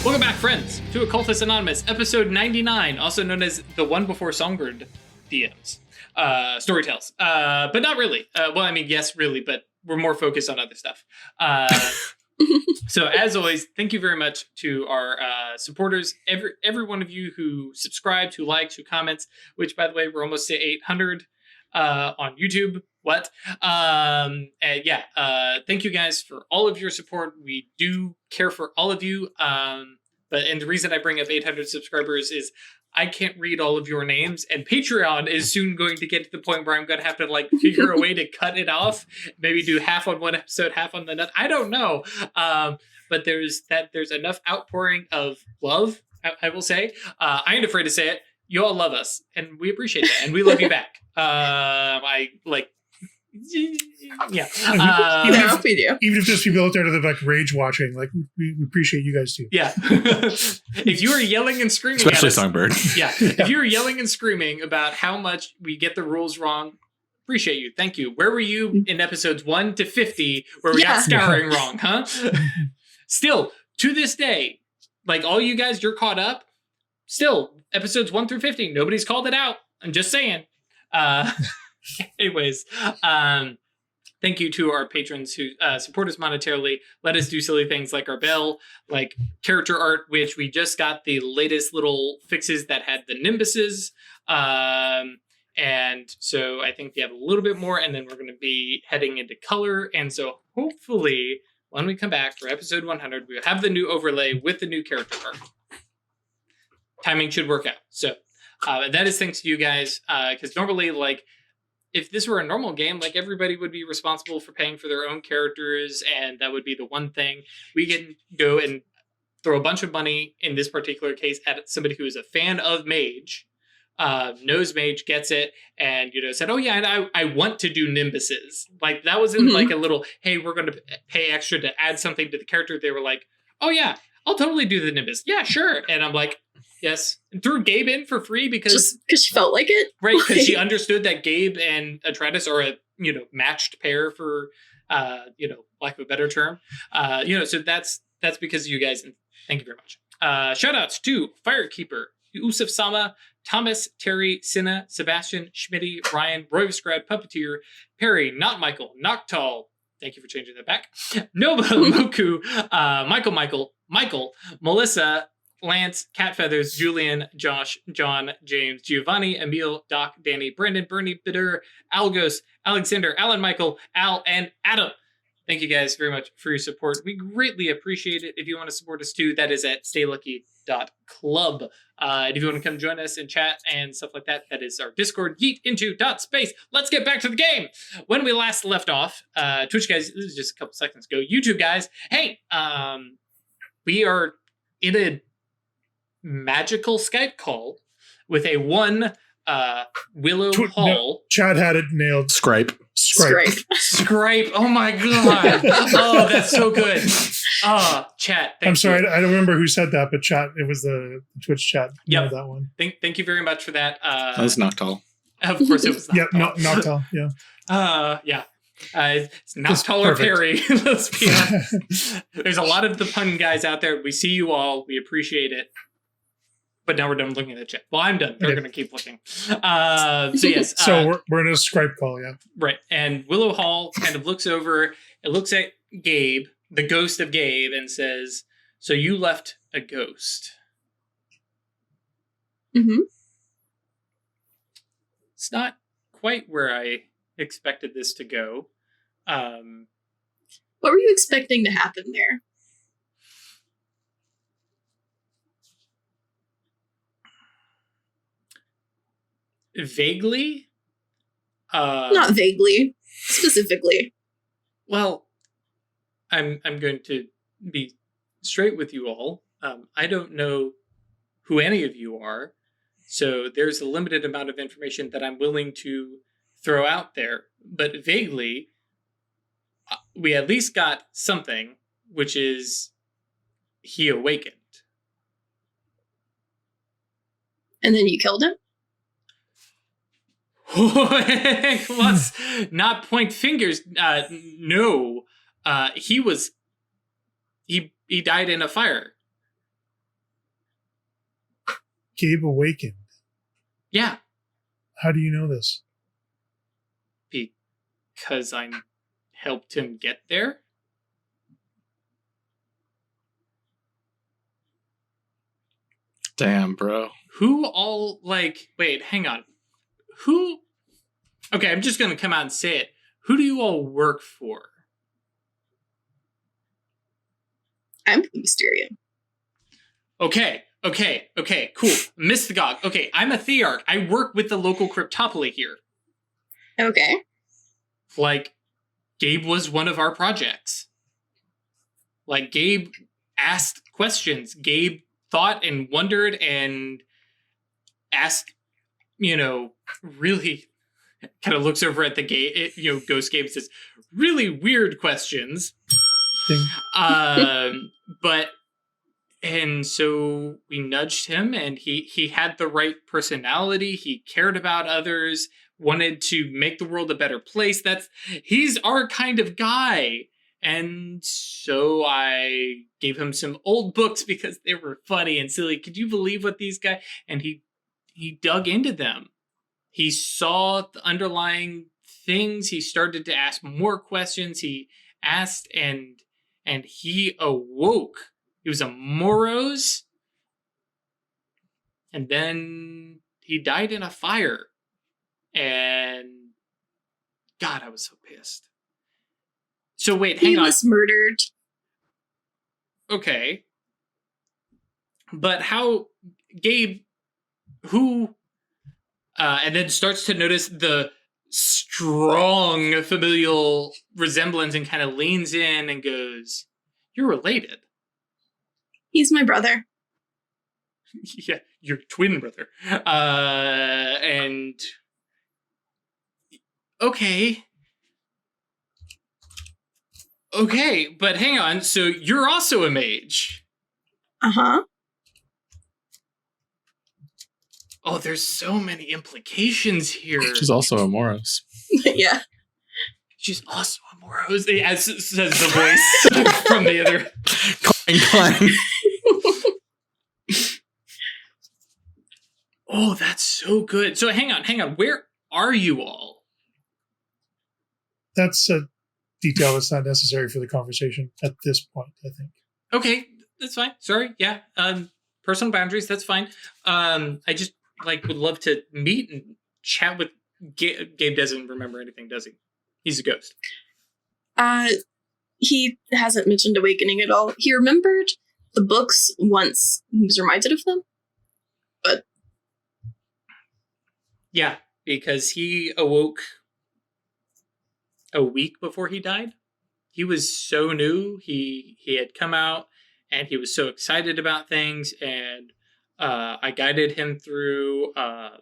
Welcome back, friends, to Occultists Anonymous, episode 99, also known as the one before Songbird DMs. Storytells. But not really. Well, I mean, yes, really, but we're more focused on other stuff. So, as always, thank you very much to our supporters, every one of you who subscribed, who likes, who comments, which, by the way, we're almost to 800 on YouTube. What? And yeah, thank you guys for all of your support. We do care for all of you. And the reason I bring up 800 subscribers is I can't read all of your names, and Patreon is soon going to get to the point where I'm going to have to like figure a way to cut it off, maybe do half on one episode, half on the next. I don't know. But there's enough outpouring of love, I will say. I ain't afraid to say it. You all love us, and we appreciate that, and we love you back. I like. Yeah. We do. Even if there's people out there that are like rage watching, like we appreciate you guys too. Yeah. If you are yelling and screaming, especially at us, Songbird. Yeah. If you are yelling and screaming about how much we get the rules wrong, appreciate you. Thank you. Where were you in episodes 1 to 50 where we got scouring wrong, huh? Still, to this day, like all you guys, you're caught up. Still, episodes 1 through 50, nobody's called it out. I'm just saying. Anyways, thank you to our patrons who support us monetarily, let us do silly things like our bell, like character art, which we just got the latest little fixes that had the nimbuses. And so I think we have a little bit more, and then we're going to be heading into color. And so hopefully when we come back for episode 100, we'll have the new overlay with the new character art. Timing should work out. So that is thanks to you guys, because normally, like, if this were a normal game, like everybody would be responsible for paying for their own characters, and that would be the one thing. We can go and throw a bunch of money in this particular case at somebody who is a fan of Mage, knows Mage, gets it, and said, "Oh yeah, and I want to do nimbuses." Like that wasn't like a little, "Hey, we're going to pay extra to add something to the character." They were like, "Oh yeah, I'll totally do the nimbus. Yeah, sure." And I'm like, yes, and threw Gabe in for free because she felt like it, right? Because she understood that Gabe and Atreides are a matched pair for lack of a better term. So that's because of you guys, and thank you very much. Shout outs to Firekeeper, Usuf Sama, Thomas, Terry, Cinna, Sebastian, Schmitty, Ryan, Roivsgrad, Puppeteer, Perry, Not Michael, Noctal. Thank you for changing that back. Nova, Moku, Michael, Melissa, Lance, Cat Feathers, Julian, Josh, John, James, Giovanni, Emil, Doc, Danny, Brandon, Bernie, Bitter, Algos, Alexander, Alan, Michael, Al, and Adam. Thank you guys very much for your support. We greatly appreciate it. If you want to support us too, that is at staylucky.club. And if you want to come join us in chat and stuff like that, that is our Discord, yeetinto.space. Let's get back to the game. When we last left off, Twitch guys, this is just a couple seconds ago. YouTube guys, hey, we are in a magical Skype call with a one Willow Hall. No, Chad had it nailed. Scripe. Oh my god. Oh, that's so good. Oh, chat. I'm sorry, I don't remember who said that, but chat. It was the Twitch chat. Yeah, that one. Thank you very much for that. That was Noctal. Of course, it was. Noctal. Yeah. Yeah. It's Noctal or Perry. Let's be honest. There's a lot of the pun guys out there. We see you all. We appreciate it. But now we're done looking at the chat. Well, I'm done. They're going to keep looking. So yes. So we're in a Skype call, yeah. Right. And Willow Hall kind of looks over. It looks at Gabe, the ghost of Gabe, and says, "So you left a ghost." Mm-hmm. It's not quite where I expected this to go. What were you expecting to happen there? Vaguely? Not vaguely. Specifically. Well, I'm going to be straight with you all. I don't know who any of you are, so there's a limited amount of information that I'm willing to throw out there. But vaguely, we at least got something, which is he awakened. And then you killed him? Let's not point fingers. No. He died in a fire. Gabe awakened. Yeah. How do you know this? Because I helped him get there. Damn, bro. Who all, like, wait, hang on. Who, okay, I'm just going to come out and say it. Who do you all work for? I'm the Mysterium. Okay, cool. Mystagogue. Okay, I'm a Thearch. I work with the local cryptopoly here. Okay. Like, Gabe was one of our projects. Like, Gabe asked questions. Gabe thought and wondered and asked, really kind of looks over at the Ghost Gabe says, really weird questions. And so we nudged him, and he had the right personality. He cared about others, wanted to make the world a better place. He's our kind of guy. And so I gave him some old books because they were funny and silly. Could you believe what these guys? And he dug into them. He saw the underlying things. He started to ask more questions. He asked and he awoke. He was a Moros. And then he died in a fire. And God, I was so pissed. So wait, hang on. He was murdered. Okay. But how, Gabe, who, and then starts to notice the strong familial resemblance and kind of leans in and goes, you're related. He's my brother. Yeah, your twin brother. And okay, but hang on. So you're also a mage. Uh-huh. Oh, there's so many implications here. She's also a Moros. Yeah. She's also a Moros, as says the voice from the other. Clang. Oh, that's so good. So hang on. Where are you all? That's a detail that's not necessary for the conversation at this point, I think. Okay, that's fine. Sorry. Yeah. Personal boundaries, that's fine. I just would love to meet and chat with Gabe. Gabe doesn't remember anything, does he? He's a ghost. He hasn't mentioned awakening at all. He remembered the books once he was reminded of them. But yeah, because he awoke a week before he died. He was so new. He had come out and he was so excited about things, and I guided him through a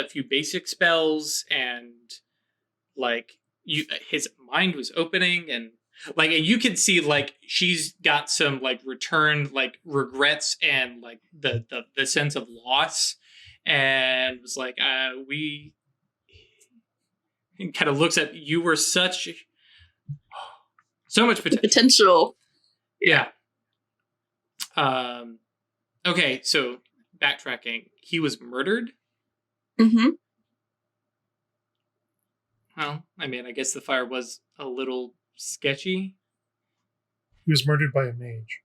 few basic spells, and his mind was opening, and you could see she's got some returned regrets and the sense of loss, and was we kind of looks at you were so much potential. Yeah. Okay, so backtracking, he was murdered. Mm-hmm. Well, I mean, I guess the fire was a little sketchy. He was murdered by a mage.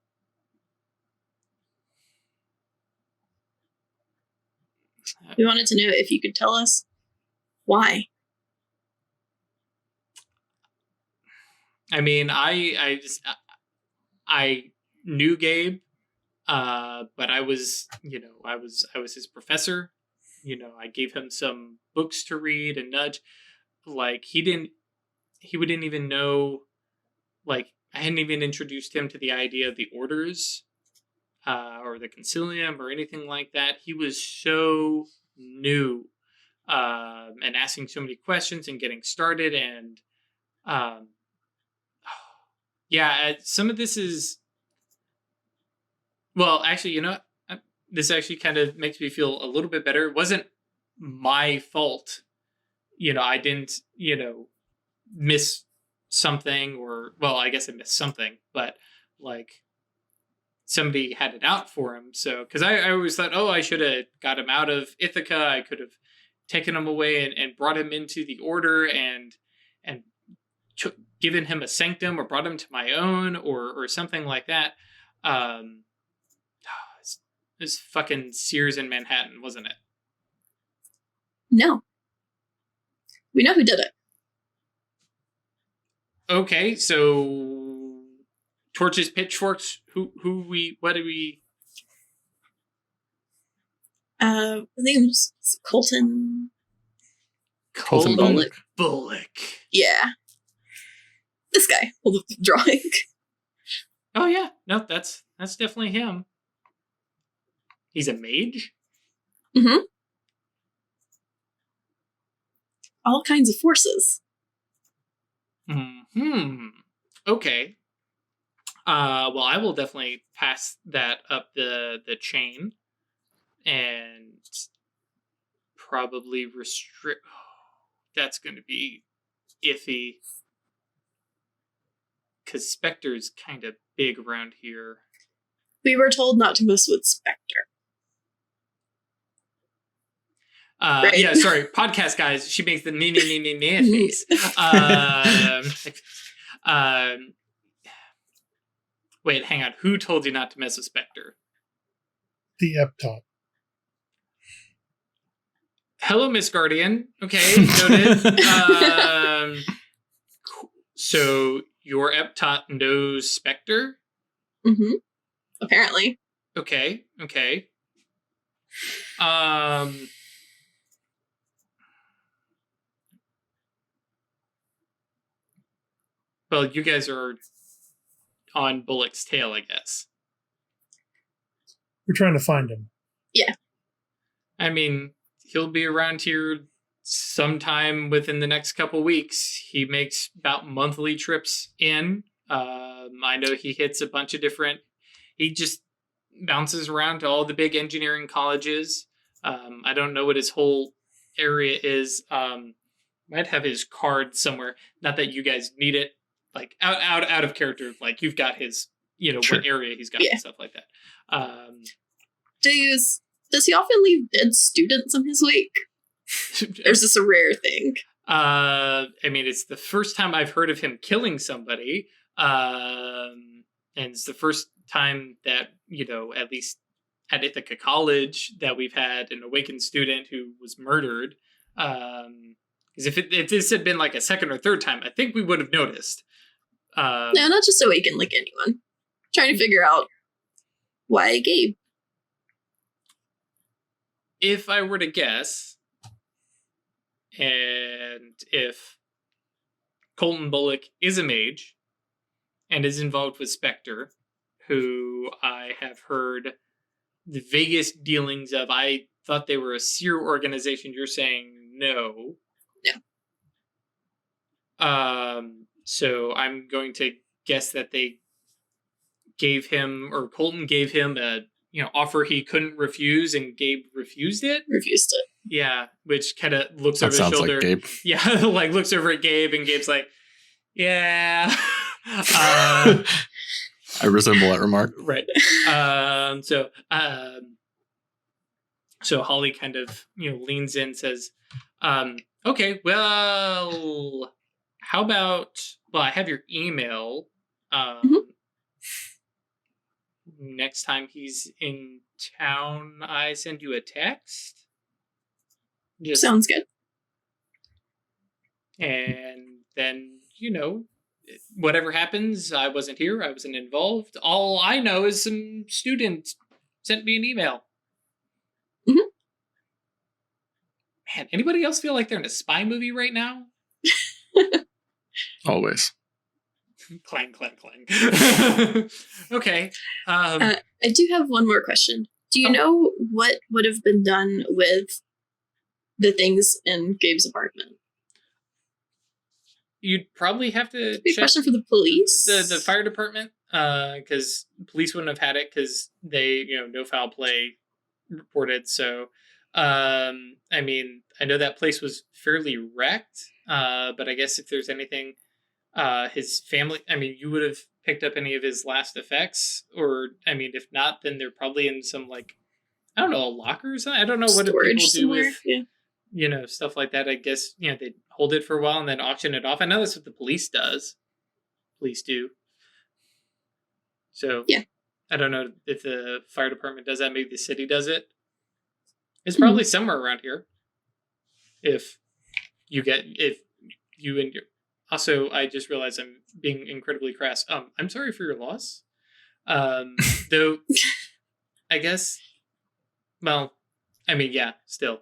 We wanted to know if you could tell us why. I mean, I knew Gabe, but I was his professor. I gave him some books to read and nudge. He wouldn't even know. I hadn't even introduced him to the idea of the orders, or the concilium or anything like that. He was so new, and asking so many questions and getting started, and yeah, some of this is. Well, actually, you know what? This actually kind of makes me feel a little bit better. It wasn't my fault. I didn't, miss something, or, well, I guess I missed something, but somebody had it out for him. So, because I always thought, I should have got him out of Ithaca. I could have taken him away and brought him into the order and given him a sanctum or brought him to my own or something like that. It was fucking Sears in Manhattan, wasn't it? No. We know who did it. Okay, so torches, pitchforks, what do we... I think it was Colton. Colton Bullock. Bullock. Yeah. This guy. Hold up the drawing. Oh yeah, no, that's definitely him. He's a mage? Mm-hmm. All kinds of forces. Okay. Well, I will definitely pass that up the chain and probably restrict. That's going to be iffy because Specter's kind of big around here. We were told not to mess with Specter. Right. Yeah, sorry, podcast guys. She makes the me face. Wait, hang on. Who told you not to mess with Specter? The Eptop. Hello, Miss Guardian. Okay, noted. So your Eptop knows Specter? Mm-hmm. Apparently. Okay. Well, you guys are on Bullock's tail, I guess. We're trying to find him. Yeah. I mean, he'll be around here sometime within the next couple weeks. He makes about monthly trips in. I know he hits a bunch of different... He just bounces around to all the big engineering colleges. I don't know what his whole area is. Might have his card somewhere. Not that you guys need it. Like out of character, like you've got his, Sure. what area he's got and stuff like that. Does he often leave dead students in his wake? Or is this a rare thing? I mean, it's the first time I've heard of him killing somebody, and it's the first time that at least at Ithaca College that we've had an awakened student who was murdered. Because if this had been like a second or third time, I think we would have noticed. No, not just awaken like anyone. Trying to figure out why Gabe. If I were to guess, and if Colton Bullock is a mage and is involved with Specter, who I have heard the vaguest dealings of, I thought they were a seer organization. You're saying no. No. So I'm going to guess that they gave him, or Colton gave him a offer he couldn't refuse, and Gabe refused it. Refused it. Yeah, which kind of looks That over his sounds shoulder. like Gabe. Yeah, like looks over at Gabe, and Gabe's like, "Yeah." I resemble that remark. Right. So Holly kind of leans in, says, "Okay, well, how about? Well, I have your email. Next time he's in town, I send you a text. Sounds good. And then whatever happens, I wasn't here. I wasn't involved. All I know is some student sent me an email." Mm-hmm. Man, anybody else feel like they're in a spy movie right now? Always. Clang, clang, clang. Okay. I do have one more question. Do you know what would have been done with the things in Gabe's apartment? You'd probably have to Big check question for the police. the fire department, because police wouldn't have had it because they, no foul play reported. So, I mean, I know that place was fairly wrecked, but I guess if there's anything his family. I mean, you would have picked up any of his last effects, or I mean, if not, then they're probably in some like I don't know, a locker or something. I don't know what do Storage people do somewhere, with yeah. you know stuff like that. I guess they hold it for a while and then auction it off. I know that's what the police do. So yeah. I don't know if the fire department does that. Maybe the city does it. It's probably somewhere around here. If you and your also, I just realized I'm being incredibly crass. I'm sorry for your loss. Though, I guess. Well, I mean, yeah. Still.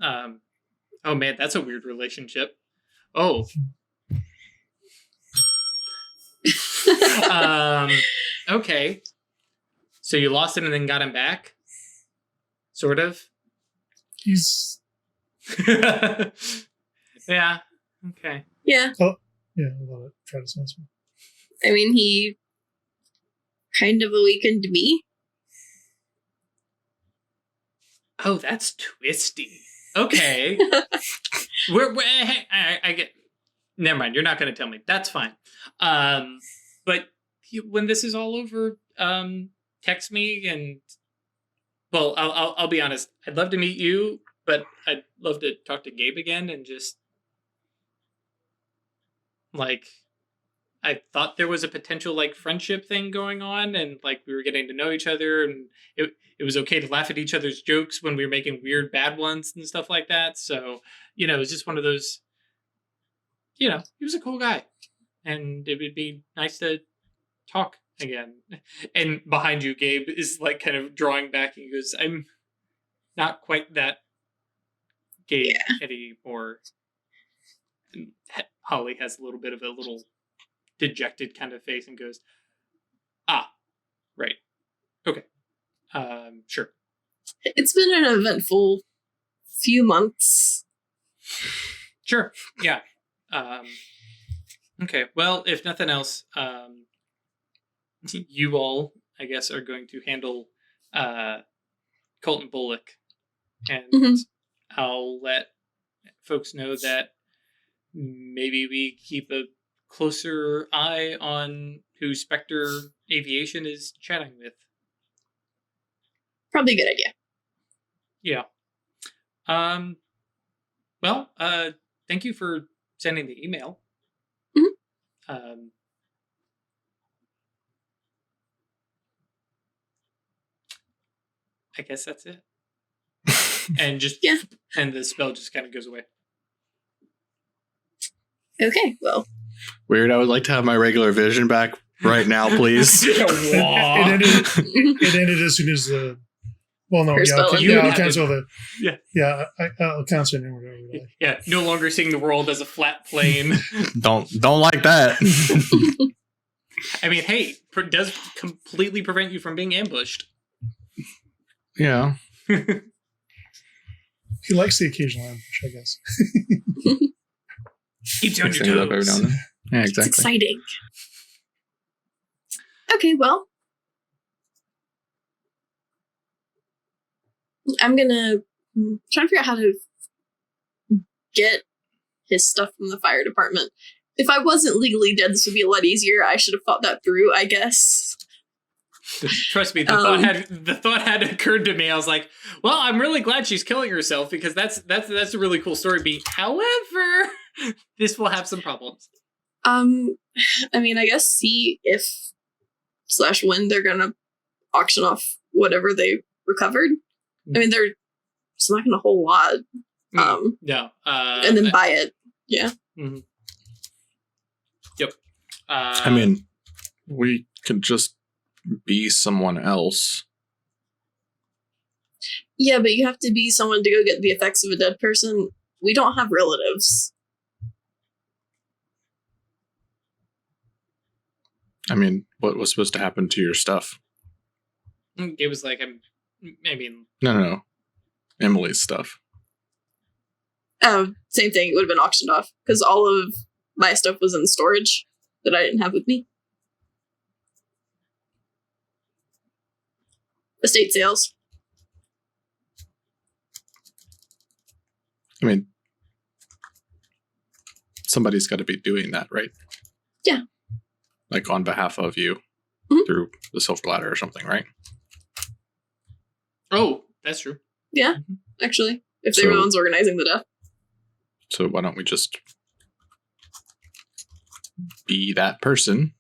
Oh man, that's a weird relationship. Oh. Okay. So you lost him and then got him back? Sort of? He's... Yeah. Okay. Yeah. Oh, yeah, a lot of Travis Huntsman. I mean, he kind of awakened me. Oh, that's twisty. Okay. Hey, I get... Never mind. You're not going to tell me. That's fine. But when this is all over, text me and... Well, I'll be honest. I'd love to meet you, but I'd love to talk to Gabe again and just... Like, I thought there was a potential, like, friendship thing going on, and, like, we were getting to know each other, and it was okay to laugh at each other's jokes when we were making weird bad ones and stuff like that. So, it was just one of those... he was a cool guy, and it would be nice to talk again. And behind you, Gabe is like kind of drawing back, and he goes, "I'm not quite that Gabe anymore." And Holly has a little bit of a little dejected kind of face and goes, "Ah, right, okay, sure." It's been an eventful few months. Sure, yeah. Okay, well, if nothing else, you all, I guess, are going to handle Colton Bullock, and I'll let folks know that maybe we keep a closer eye on who Specter Aviation is chatting with. Probably a good idea. Yeah. Well, thank you for sending the email. I guess that's it. And just and the spell just kind of goes away. Okay, well. Weird. I would like to have my regular vision back right now, please. It ended as soon as the... Well, no, I'll cancel the... Yeah, I'll cancel it. Whatever. Yeah, no longer seeing the world as a flat plane. Don't like that. I mean, hey, it does completely prevent you from being ambushed. Yeah. He likes the occasional ambush, I guess. Keeps you on your toes. Yeah, exactly. It's exciting. Okay, well. I'm gonna try to figure out how to get his stuff from the fire department. If I wasn't legally dead, this would be a lot easier. I should have thought that through, I guess. Trust me, the thought had occurred to me. I was like, well, I'm really glad she's killing herself because that's a really cool story beat. However, this will have some problems. I mean, I guess see if / when they're gonna auction off whatever they recovered. I mean, they're it's not gonna a whole lot. No. And then buy it. Yeah. Mm-hmm. Yep. I mean, we could just be someone else. Yeah, but you have to be someone to go get the effects of a dead person. We don't have relatives. I mean, what was supposed to happen to your stuff? It was like, No. Emily's stuff. Oh, same thing. It would have been auctioned off because all of my stuff was in storage that I didn't have with me. Estate sales. I mean, somebody's got to be doing that, right? Yeah. Like on behalf of you through the Silver Ladder or something, right? Oh, that's true. Yeah, actually. If they're the ones organizing the death. So why don't we just be that person?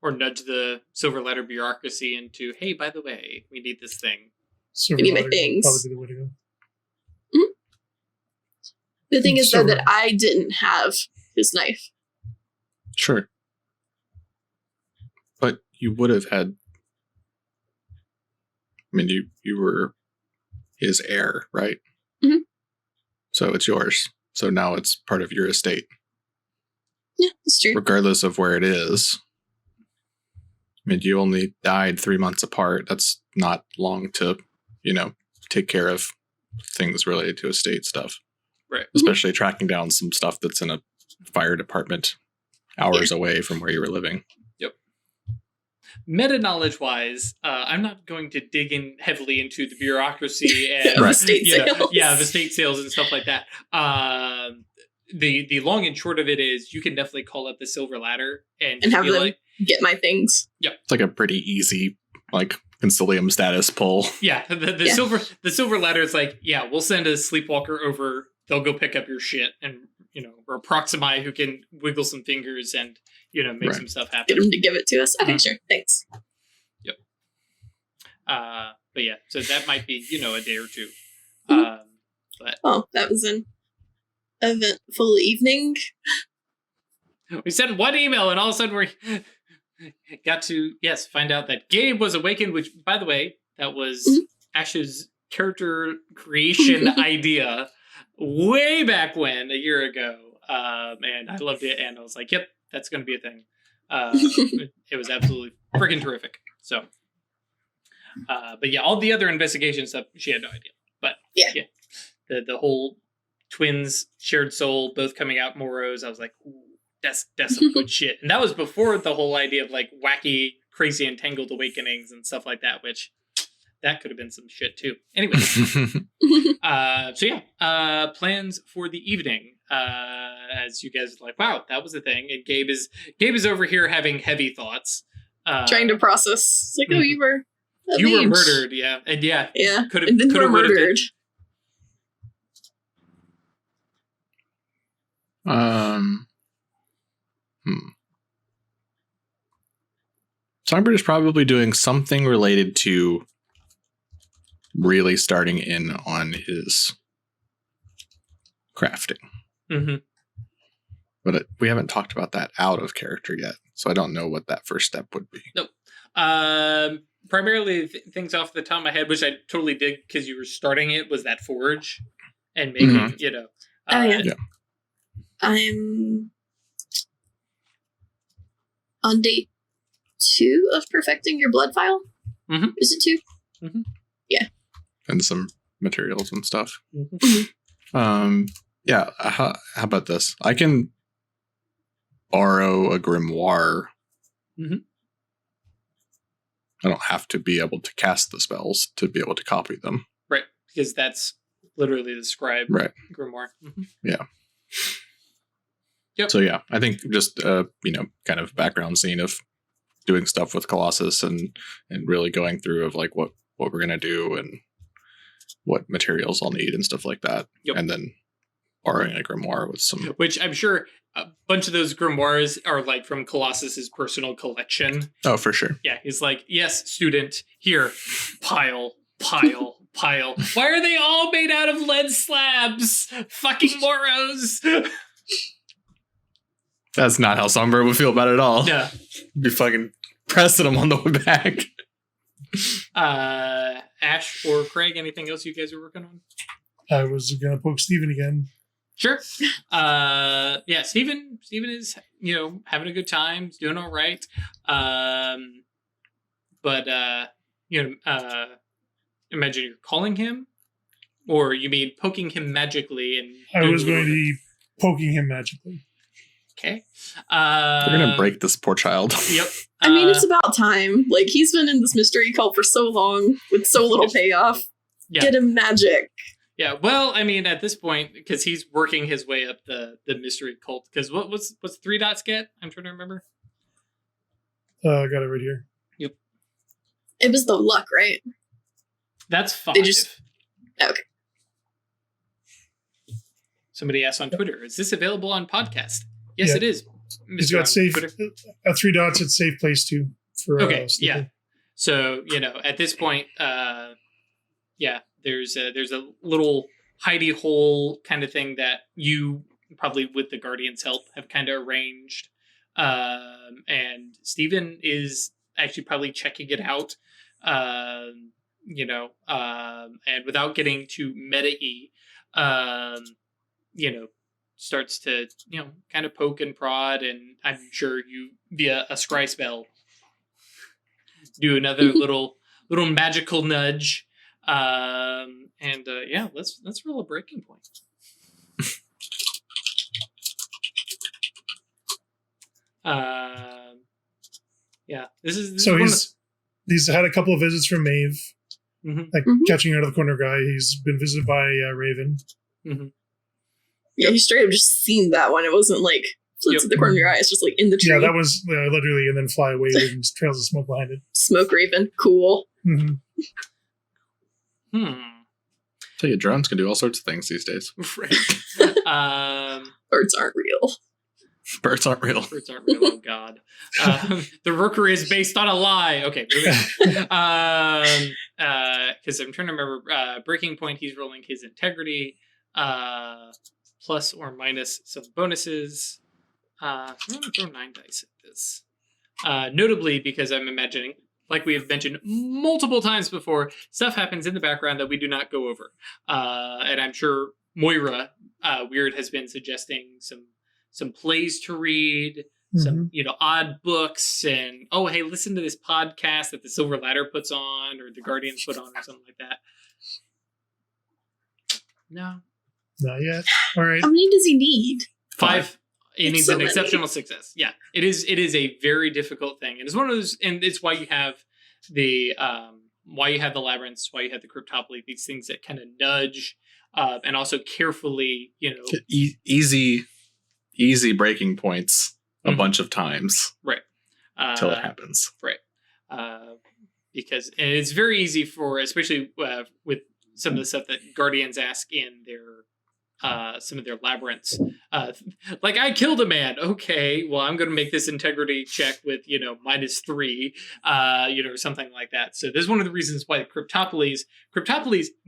Or nudge the Silver Ladder bureaucracy into, hey, by the way, we need this thing. Silver we need my Ladder things. Probably be the way to go. The thing is, though, that I didn't have his knife. Sure. But you would have had... I mean, you were his heir, right? Mm-hmm. So it's yours. So now it's part of your estate. Yeah, that's true. Regardless of where it is. I mean, you only died 3 months apart. That's not long to, take care of things related to estate stuff. Right. Especially tracking down some stuff that's in a fire department hours away from where you were living. Yep. Meta knowledge wise, I'm not going to dig in heavily into the bureaucracy and of estate sales. of estate sales and stuff like that. The long and short of it is you can definitely call up the Silver Ladder and have them get my things. Yep. It's like a pretty easy, concilium status pull. Yeah. The Silver Ladder is like, yeah, we'll send a sleepwalker over. They'll go pick up your shit and, or Proximi who can wiggle some fingers and, make some stuff happen. Get him to give it to us. Okay, sure. Thanks. Yep. But yeah, so that might be, a day or two. But that was an eventful evening. We sent one email and all of a sudden we got to, find out that Gabe was awakened, which, by the way, that was Ash's character creation idea way back when, a year ago. And I loved it. And I was like, yep, that's going to be a thing. It was absolutely freaking terrific. So, but yeah, all the other investigation stuff, she had no idea. But yeah, the whole twins, shared soul, both coming out Moros. I was like, ooh, that's some good shit. And that was before the whole idea of wacky, crazy, entangled awakenings and stuff like that, which that could have been some shit too. Anyway, plans for the evening. As you guys are like, wow, that was a thing. And Gabe is over here having heavy thoughts, trying to process. It's like, oh, you were murdered, yeah, and yeah, could have murdered. Songbird is probably doing something related to really starting in on his crafting. Mm-hmm. But we haven't talked about that out of character yet, so I don't know what that first step would be. Nope. Primarily, things off the top of my head, which I totally dig because you were starting it, was that forge and making, I'm on day 2 of perfecting your blood file. Mm-hmm. Is it 2? Mm-hmm. Yeah. And some materials and stuff. Mm-hmm. How about this? I can borrow a grimoire. Mm-hmm. I don't have to be able to cast the spells to be able to copy them. Right, because that's literally the scribe grimoire. Mm-hmm. Yeah. Yep. So yeah, I think just kind of background scene of doing stuff with Colossus and really going through of what we're gonna do and what materials I'll need and stuff like that. Yep. And then borrowing a grimoire with some, which I'm sure a bunch of those grimoires are from Colossus's personal collection. Oh, for sure. Yeah, he's like, yes, student, here, pile. Why are they all made out of lead slabs? Fucking Moros. That's not how Songbird would feel about it at all. Yeah. Be fucking pressing them on the way back. Ash or Craig, anything else you guys are working on? I was going to poke Steven again. Sure. Steven is, having a good time. He's doing all right. Imagine you're calling him, or you mean poking him magically? And I was going to be poking him magically. Okay. We're going to break this poor child. Yep. I mean, it's about time. He's been in this mystery cult for so long with so little payoff. Yeah. Get him magic. Yeah. Well, I mean, at this point, because he's working his way up the mystery cult. Because what's 3 dots get? I'm trying to remember. I got it right here. Yep. It was the luck, right? That's 5. Okay. Somebody asked on Twitter, "Is this available on podcast?" Yes, Yeah. it is. He's got safe at 3 dots. It's safe place too. For okay. Yeah. So at this point, there's a little hidey hole kind of thing that you probably with the Guardian's help have kind of arranged. And Steven is actually probably checking it out, and without getting too meta-y, starts to, kind of poke and prod, and I'm sure you, via a scry spell, do another little magical nudge. Let's roll a breaking point. He's had a couple of visits from Maeve, catching out of the corner guy. He's been visited by Raven. Mm-hmm. Yeah, he straight up just seen that one. It wasn't like flips at the corner of your eye. It's just like in the tree. Yeah, that was literally, and then fly away and trails of smoke behind it. Smoke Raven, cool. Mm-hmm. Tell you, drones can do all sorts of things these days. Right. Birds aren't real. Birds aren't real. Birds aren't real. Oh God. The Rookery is based on a lie. Okay. Because I'm trying to remember. Breaking point. He's rolling his integrity, plus or minus some bonuses. I'm going to throw 9 dice at this. Notably, because I'm imagining, like we have mentioned multiple times before, stuff happens in the background that we do not go over. And I'm sure Moira Weird has been suggesting some plays to read, some odd books, and hey, listen to this podcast that the Silver Ladder puts on or the Guardians put on or something like that. No, not yet. All right. How many does he need? 5. It needs an exceptional success. Yeah, it is a very difficult thing, and it's one of those, and it's why you have the labyrinths, why you have the cryptopoly, these things that kind of nudge, and also carefully, easy breaking points a bunch of times, right? Till it happens, right? Because and it's very easy for, especially with some of the stuff that Guardians ask in their some of their labyrinths, like I killed a man. Okay, well I'm going to make this integrity check with -3, or something like that. So this is one of the reasons why cryptopolies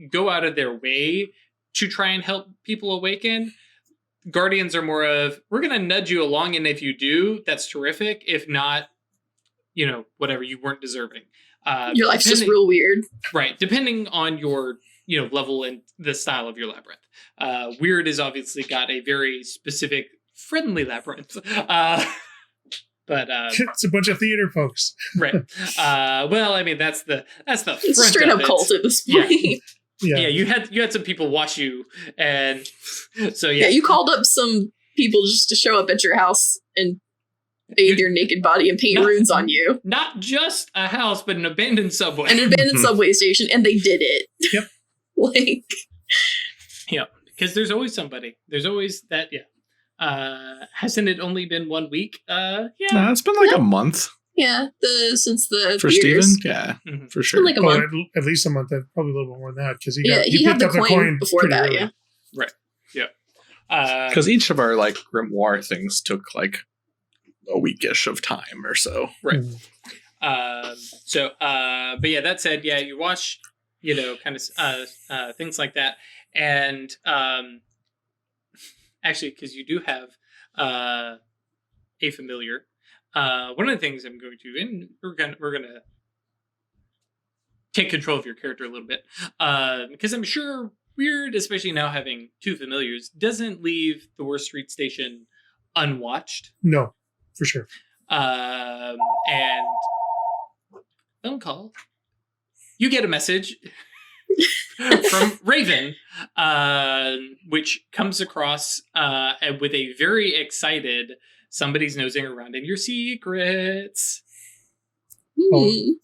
go out of their way to try and help people awaken. Guardians are more of, we're going to nudge you along, and if you do, that's terrific. If not, whatever, you weren't deserving. Your life's just real weird. Right, depending on your level and the style of your labyrinth. Weird has obviously got a very specific, friendly labyrinth. But it's a bunch of theater folks. Right. Well, I mean, that's the it's straight up cult at this point. Yeah, you had some people watch you, and so yeah, you called up some people just to show up at your house and bathe your naked body and paint runes on you. Not just a house, but an abandoned subway. An abandoned subway station, and they did it. Yep. Yeah, because there's always somebody. There's always that. Yeah. Hasn't it only been 1 week? Yeah. No, it's been like a month. Yeah, since the for theaters. Steven? Yeah, for sure. Like a month. At least a month. Probably a little bit more than that, because he had picked up the coin before that. early. Yeah. Right. Yeah. Because each of our grimoire things took like a weekish of time or so. Right. But yeah, that said, yeah, you watch, kind of things like that, and actually, because you do have a familiar. One of the things I'm going to, and we're gonna take control of your character a little bit, because I'm sure Weird, especially now having 2 familiars, doesn't leave the Worst Street Station unwatched. No, for sure. And phone call. You get a message from Raven, which comes across with a very excited, somebody's nosing around in your secrets. Oh,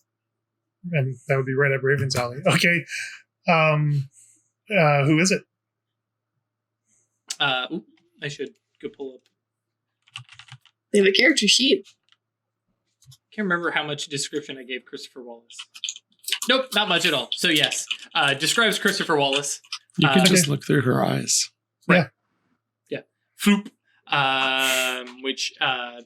and that would be right up Raven's alley. Okay. Who is it? I should go pull up. They have a character sheet. Can't remember how much description I gave Christopher Wallace. Nope, not much at all. So yes, describes Christopher Wallace. You can just look through her eyes. Right. Yeah. Floop. Which,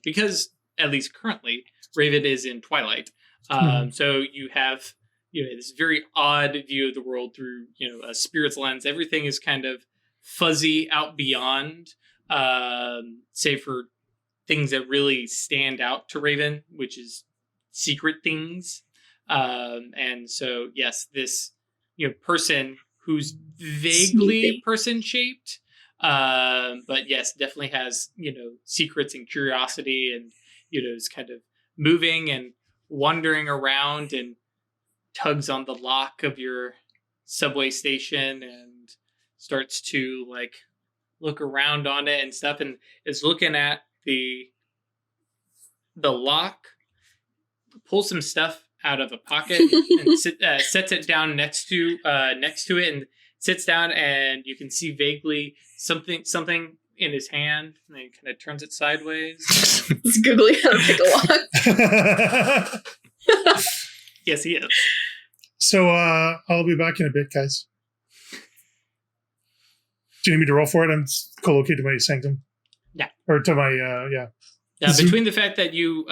because at least currently, Raven is in Twilight. So you have, this very odd view of the world through, a spirit's lens. Everything is kind of fuzzy out beyond, save for things that really stand out to Raven, which is secret things. And so, yes, this, person who's vaguely person-shaped, but yes, definitely has, secrets and curiosity and, is kind of moving and wandering around and tugs on the lock of your subway station and starts to look around on it and stuff and is looking at the lock, pulls some stuff out of a pocket and sets it down next to it and sits down, and you can see vaguely something in his hand, and then he kind of turns it sideways. He's googling how to pick a lock. Yes, he is. So I'll be back in a bit, guys. Do you need me to roll for it? I'm co-located to my sanctum. Yeah. Or to my, Yeah, between the fact that you,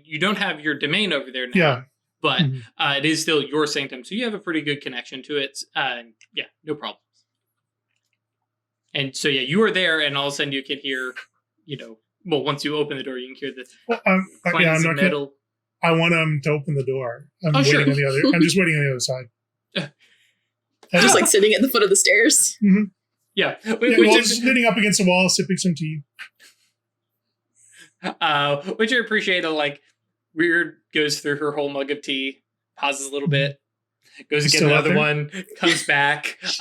you don't have your domain over there now. Yeah. But it is still your sanctum, so you have a pretty good connection to it. Yeah, no problems. And so, you are there, and all of a sudden you can hear, once you open the door, you can hear the I'm not metal. I want him to open the door. I'm sure. I'm just waiting on the other side. Just sitting at the foot of the stairs. Mm-hmm. Yeah. Just leaning up against the wall, sipping some tea. Which I appreciate. Weird goes through her whole mug of tea, pauses a little bit, goes to get another one, comes back. He's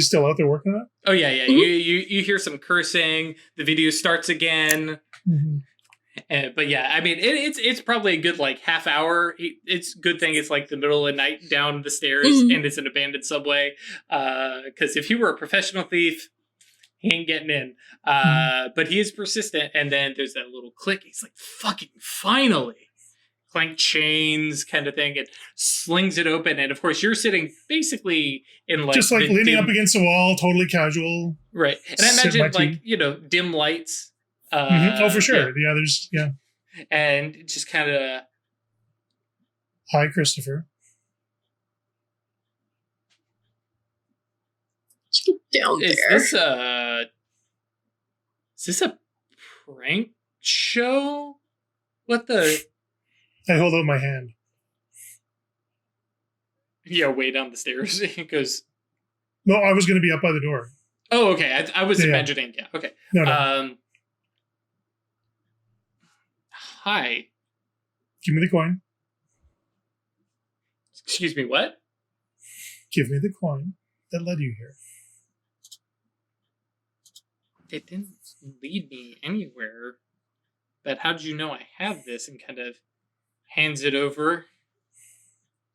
still out there working on it? Oh, yeah. Mm-hmm. You hear some cursing. The video starts again. Mm-hmm. But yeah, it's probably a good half hour. It's a good thing it's the middle of the night down the stairs and it's an abandoned subway. Because if he were a professional thief, he ain't getting in. But he is persistent. And then there's that little click. He's like, fucking finally. Clank chains kind of thing. It slings it open. And of course, you're sitting basically in just leaning up against the wall, totally casual. Right. And I imagine dim lights. Oh, for sure. Yeah. And just kind of. Hi, Christopher. Down there. Is this a prank show? What the? I hold out my hand. Yeah, way down the stairs. It goes. No, I was going to be up by the door. Oh, okay. I was imagining. Yeah. Okay. No. Hi. Give me the coin. Excuse me, what? Give me the coin that led you here. It didn't lead me anywhere. But how did you know I have this? And kind of hands it over.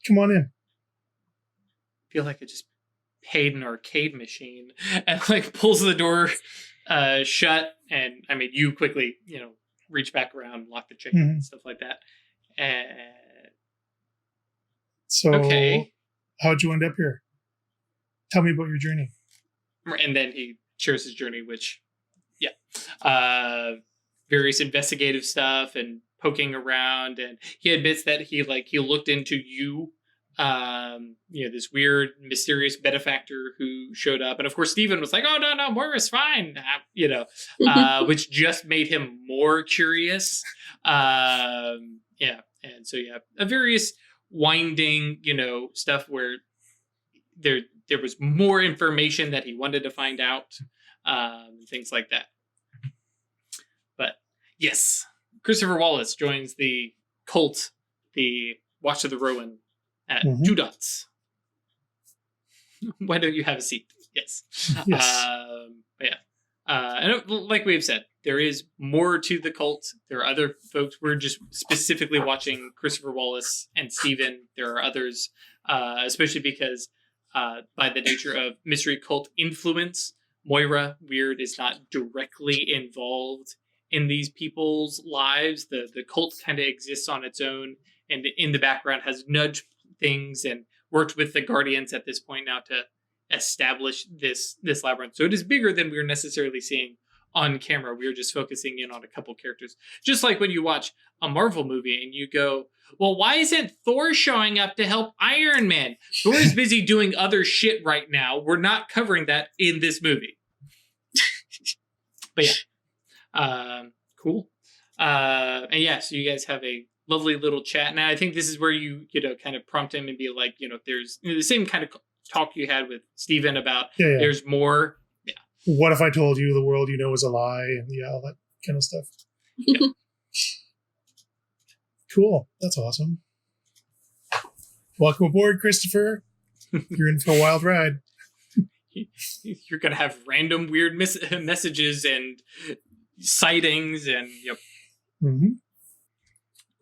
Come on in. I feel like I just paid an arcade machine. And pulls the door shut. And you quickly, reach back around, lock the chain and stuff like that. So, okay. How'd you end up here? Tell me about your journey. And then he shares his journey, which, various investigative stuff and poking around. And he admits that he looked into you, this weird, mysterious benefactor who showed up. And of course, Steven was like, oh, no, Moira's fine, which just made him more curious. And so, a various winding, stuff where there was more information that he wanted to find out, things like that. But yes, Christopher Wallace joins the cult, the Watch of the Rowan, at 2 dots. Why don't you have a seat? Yes. And like we've said, there is more to the cult. There are other folks. We're just specifically watching Christopher Wallace and Steven. There are others especially because by the nature of mystery cult influence, Moira Weird is not directly involved in these people's lives. The cult kind of exists on its own, and in the background has nudged things and worked with the Guardians at this point now to establish this labyrinth. So it is bigger than we're necessarily seeing on camera. We're just focusing in on a couple characters. Just like when you watch a Marvel movie and you go, well, why isn't Thor showing up to help Iron Man? Thor is busy doing other shit right now. We're not covering that in this movie. But yeah. Cool. And yeah, so you guys have a lovely little chat. Now I think this is where you kind of prompt him and be like, there's the same kind of talk you had with Steven about there's more. Yeah. What if I told you the world you know is a lie, and all that kind of stuff. Yeah. Cool. That's awesome. Welcome aboard, Christopher. You're in for a wild ride. You're going to have random weird messages and sightings and yep. Mm-hmm.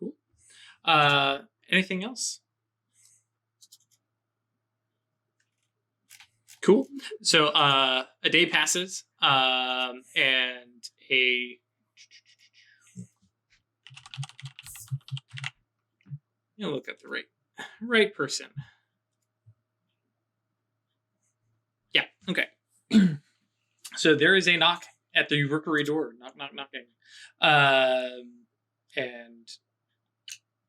Cool. Anything else? Cool. So a day passes, and look at the right person. Yeah. Okay. So there is a knock at the Rookery door. Knocking. And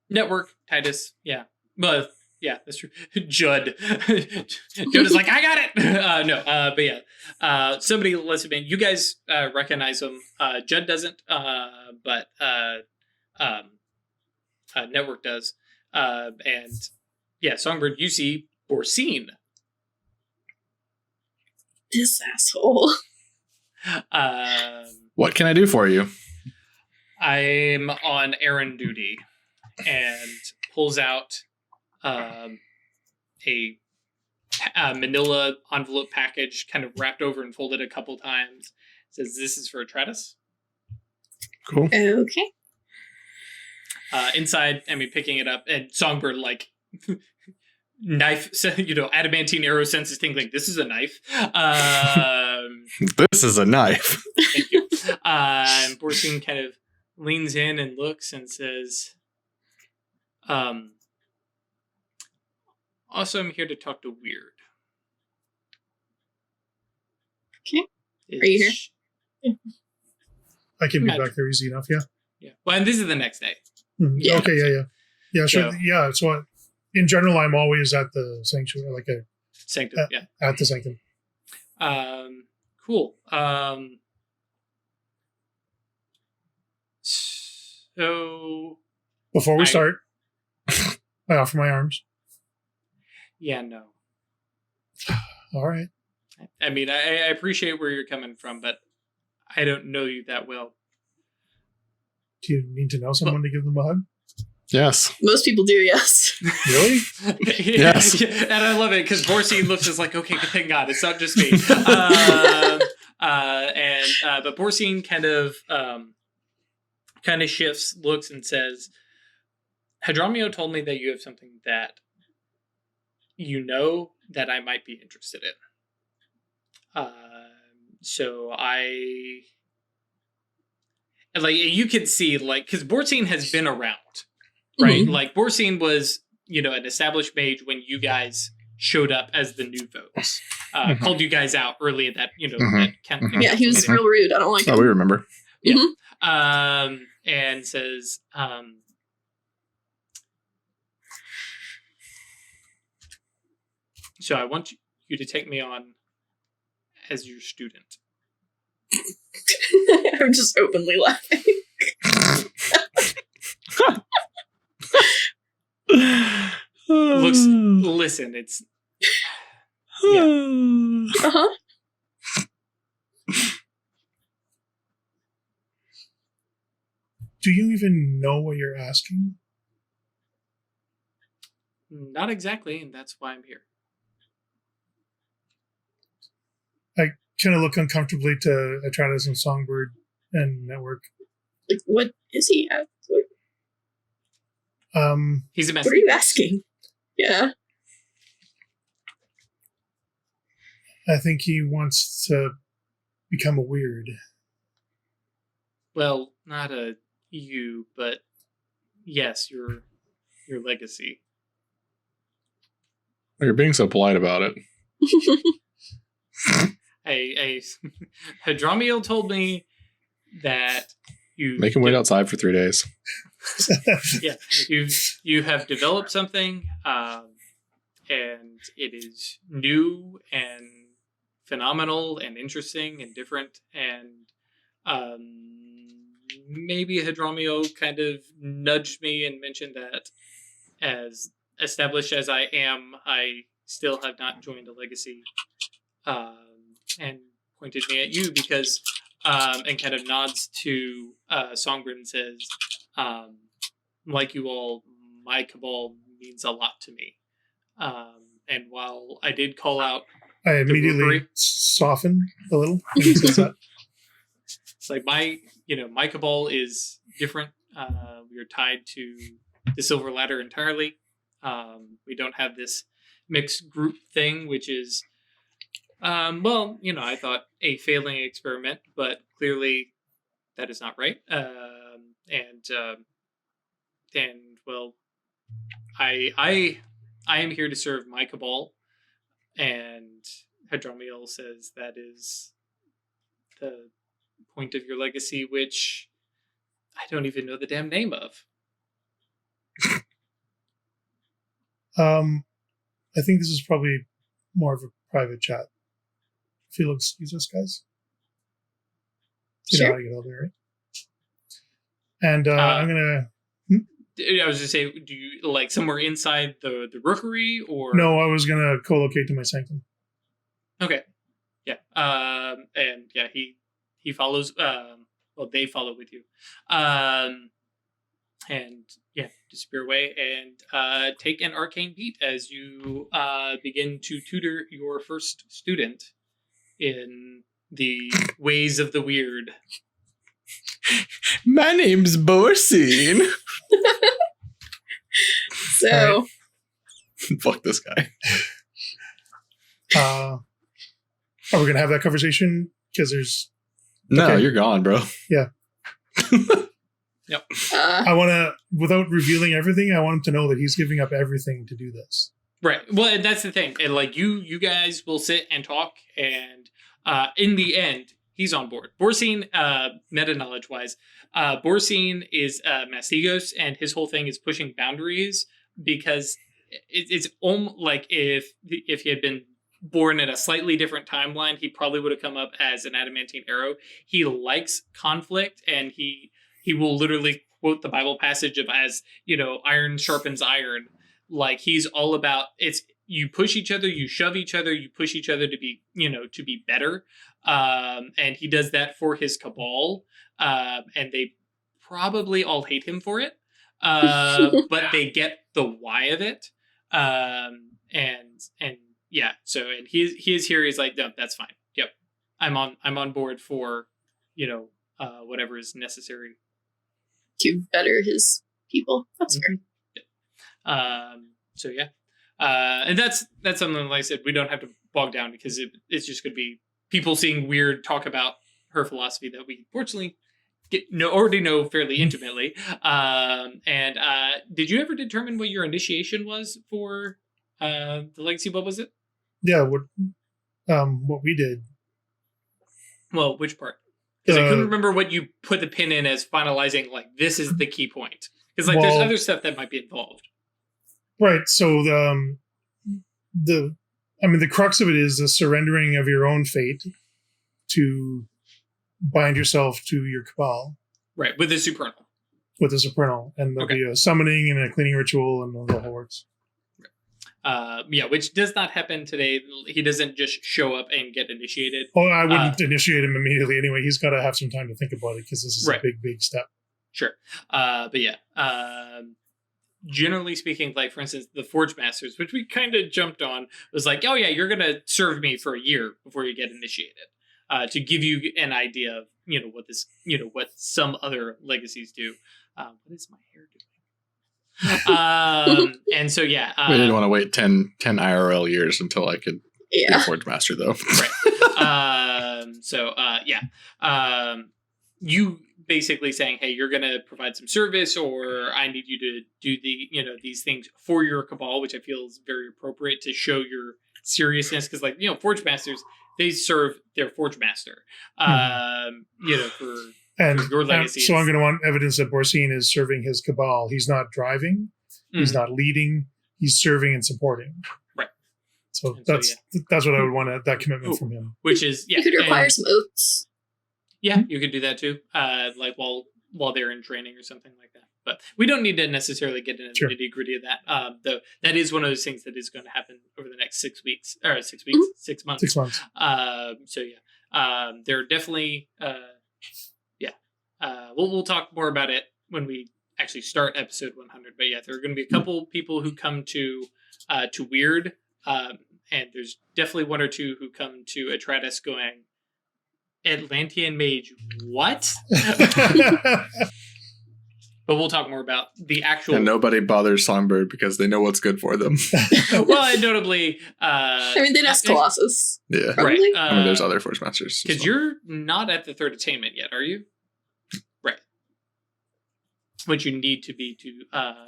Network, Titus. Yeah. Well, yeah, that's true. Judd. Judd is like, I got it. But yeah. Somebody lets him in. You guys recognize him. Judd doesn't, but Network does. And yeah, Songbird, you see Borsine. This asshole. What can I do for you? I'm on errand duty, and pulls out a manila envelope package, kind of wrapped over and folded a couple times. Says, "This is for Atratus." Cool. Okay. Inside, picking it up, and Songbird knife, adamantine arrow senses thing like, this is a knife. This is a knife. Thank you. And Borsine kind of leans in and looks and says, also, I'm here to talk to Weird. Okay. Are you here? Yeah. I can be back there easy enough, yeah. Yeah. Well, and this is the next day. Mm-hmm. Yeah. Okay, yeah. Yeah, sure. So in general, I'm always at the sanctuary, Sanctum, at the sanctum. Cool. So before we start, I offer my arms. Yeah, no. All right. I appreciate where you're coming from, but I don't know you that well. Do you need to know someone to give them a hug? Yes. Most people do, yes. Really? Yes. And I love it because Borsine looks just like, okay, thank God, it's not just me. But Borsine kind of shifts, looks, and says, Hadramio told me that you have something that you know that I might be interested in. So you could see, because Borsine has been around, right? Mm-hmm. Borsine was, an established mage when you guys showed up as the new folks. Called you guys out early in that, that kind of thing. Yeah, he was real rude. I don't like him. Oh, we remember. Yeah. Mm-hmm. And says, so I want you to take me on as your student. I'm just openly laughing. Listen, it's... Yeah. Uh-huh. Do you even know what you're asking? Not exactly, and that's why I'm here. I kind of look uncomfortably to Atratus and Songbird and Network. What is he? He's a messenger. What are you asking? Yeah. I think he wants to become a weird. Well, not a you, but yes, your legacy. You're being so polite about it. Hadromiel told me that you make him wait outside for 3 days. Yeah, you have developed something, and it is new and phenomenal and interesting and different, and maybe Hadromiel kind of nudged me and mentioned that as established as I am, I still have not joined a legacy, and pointed me at you because, and kind of nods to Songbird and says, like you all, my cabal means a lot to me. And while I did call out, I immediately soften a little. When he says that. It's like my cabal is different. We are tied to the Silver Ladder entirely. We don't have this mixed group thing, which is, I thought a failing experiment, but clearly that is not right. I am here to serve my cabal, and Hadromiel says that is the point of your legacy, which I don't even know the damn name of. I think this is probably more of a private chat. If you'll excuse us, guys. You know how to get over there, right? And I'm gonna. I was just say, do you like somewhere inside the Rookery or? No, I was gonna co-locate to my sanctum. Okay, yeah, and yeah, he follows. They follow with you, and yeah, disappear away and take an arcane beat as you begin to tutor your first student in the ways of the weird. My name's Borsine. So, fuck this guy. Are we gonna have that conversation? Because there's no, you're gone, bro. Yeah. Yep. I want to, without revealing everything, I want him to know that he's giving up everything to do this. Right. Well, and that's the thing. And like you guys will sit and talk, and in the end, he's on board. Borsine, meta knowledge wise, Borsine is Mastigos, and his whole thing is pushing boundaries because it's almost like if he had been born at a slightly different timeline, he probably would have come up as an adamantine arrow. He likes conflict, and he will literally quote the Bible passage of as, iron sharpens iron. Like he's all about it's you push each other, you shove each other, you push each other to be, to be better. And he does that for his cabal. And they probably all hate him for it. But they get the why of it. And yeah, so and he is here, he's like, no, that's fine. Yep. I'm on board for, whatever is necessary to better his people. That's fair. So yeah. And that's something, like I said, we don't have to bog down because it's just going to be people seeing weird talk about her philosophy that we fortunately already know fairly intimately. And did you ever determine what your initiation was for the legacy? What was it? Yeah, what we did. Well, which part? Because I couldn't remember what you put the pin in as finalizing, like, this is the key point. Because there's other stuff that might be involved. Right. So the crux of it is the surrendering of your own fate to bind yourself to your cabal. Right, with the supernal. With the supernal. And there'll be a summoning and a cleaning ritual and the whole works. Yeah, which does not happen today. He doesn't just show up and get initiated. Oh, I wouldn't initiate him immediately anyway. He's got to have some time to think about it because this is a big, big step. Sure. But yeah, generally speaking, like, for instance, the Forge Masters, which we kind of jumped on, was like, oh yeah, you're going to serve me for a year before you get initiated. To give you an idea of, what this, what some other legacies do. What is my hair doing? And so, yeah. We didn't want to wait 10 IRL years until I could Yeah. Forge Master though. You basically saying, hey, you're going to provide some service, or I need you to do these things for your cabal, which I feel is very appropriate to show your seriousness, because Forge Masters, they serve their Forge Master, for your legacy. So I'm going to want evidence that Borsine is serving his cabal. He's not driving, he's not leading, he's serving and supporting. Right. So that's what I would want, that commitment from him. Which is, You could require some oaths. Yeah, you could do that too. Like while they're in training or something like that. But we don't need to necessarily get into the nitty-gritty of that. Though that is one of those things that is going to happen over the next 6 weeks. Or 6 weeks? 6 months. 6 months. There are definitely we'll talk more about it when we actually start episode 100. But yeah, there are going to be a couple people who come to Weird, and there's definitely one or two who come to Atratus going, Atlantean mage, what? But we'll talk more about the actual. And nobody bothers Songbird because they know what's good for them. Well, and notably, they'd ask Colossus. Yeah, probably. Right. There's other Forge Masters because you're not at the third attainment yet, are you? Right. Which you need to be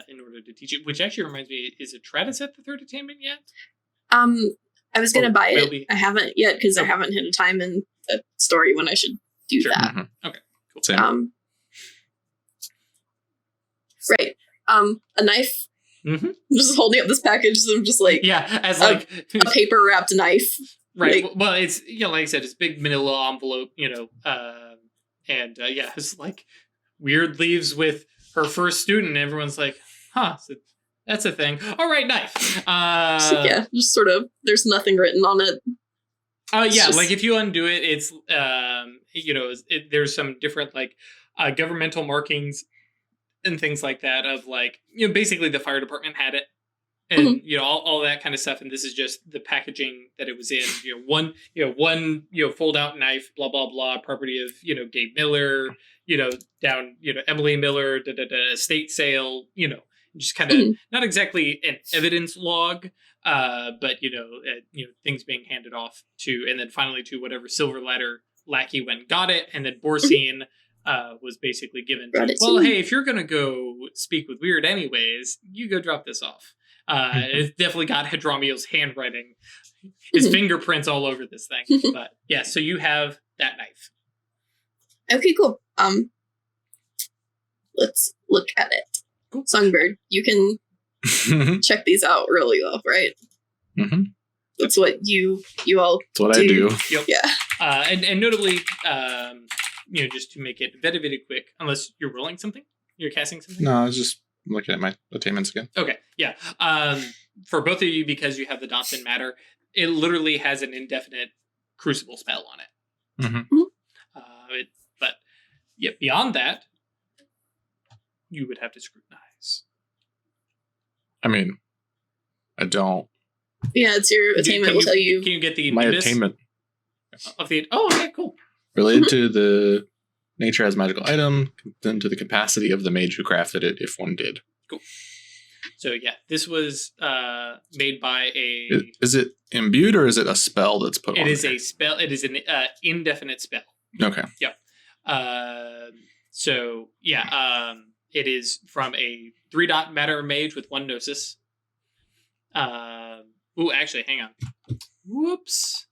in order to teach it. Which actually reminds me, is Atratus at the third attainment yet? I was gonna buy it. I haven't yet because I haven't hit a time in the story when I should do that. Mm-hmm. Okay, cool. Same. Right. A knife. Mm-hmm. I'm just holding up this package. So I'm just like, as a paper wrapped knife. Right. Like, well, it's like I said, it's big manila envelope. It's like Weird leaves with her first student. And everyone's like, huh. So that's a thing. All right, knife. Just sort of. There's nothing written on it. Like if you undo it, it's there's some different governmental markings and things like that of basically the fire department had it, and all that kind of stuff. And this is just the packaging that it was in. One fold out knife, blah blah blah, property of Gabe Miller. Down Emily Miller, estate sale. Just kind of not exactly an evidence log, but things being handed off to, and then finally to whatever silver ladder lackey went and got it, and then Borsine was basically given to, well, hey, if you're gonna go speak with Weird anyways, you go drop this off. It's definitely got Hadromiel's handwriting, his fingerprints all over this thing. But yeah, so you have that knife. Okay, cool. Let's look at it. Cool. Songbird, you can check these out really well, right? Mm-hmm. That's what you all That's what I do. Yep. Yeah. And notably, just to make it very, very quick, unless you're rolling something? You're casting something? No, I was just looking at my attainments again. Okay, yeah. For both of you, because you have the dots in matter, it literally has an indefinite crucible spell on it. Mm-hmm. But beyond that, you would have to scrutinize. I mean, I don't. Yeah, it's your attainment will tell you. Can you get the my attainment of the? Oh, okay, cool. Related to the nature as magical item, then to the capacity of the mage who crafted it, if one did. Cool. So yeah, this was made by a. Is it imbued or is it a spell that's put on? It is a spell. It is an indefinite spell. Okay. Yep. It is from a 3-dot matter mage with 1 gnosis. Actually, hang on. Whoops.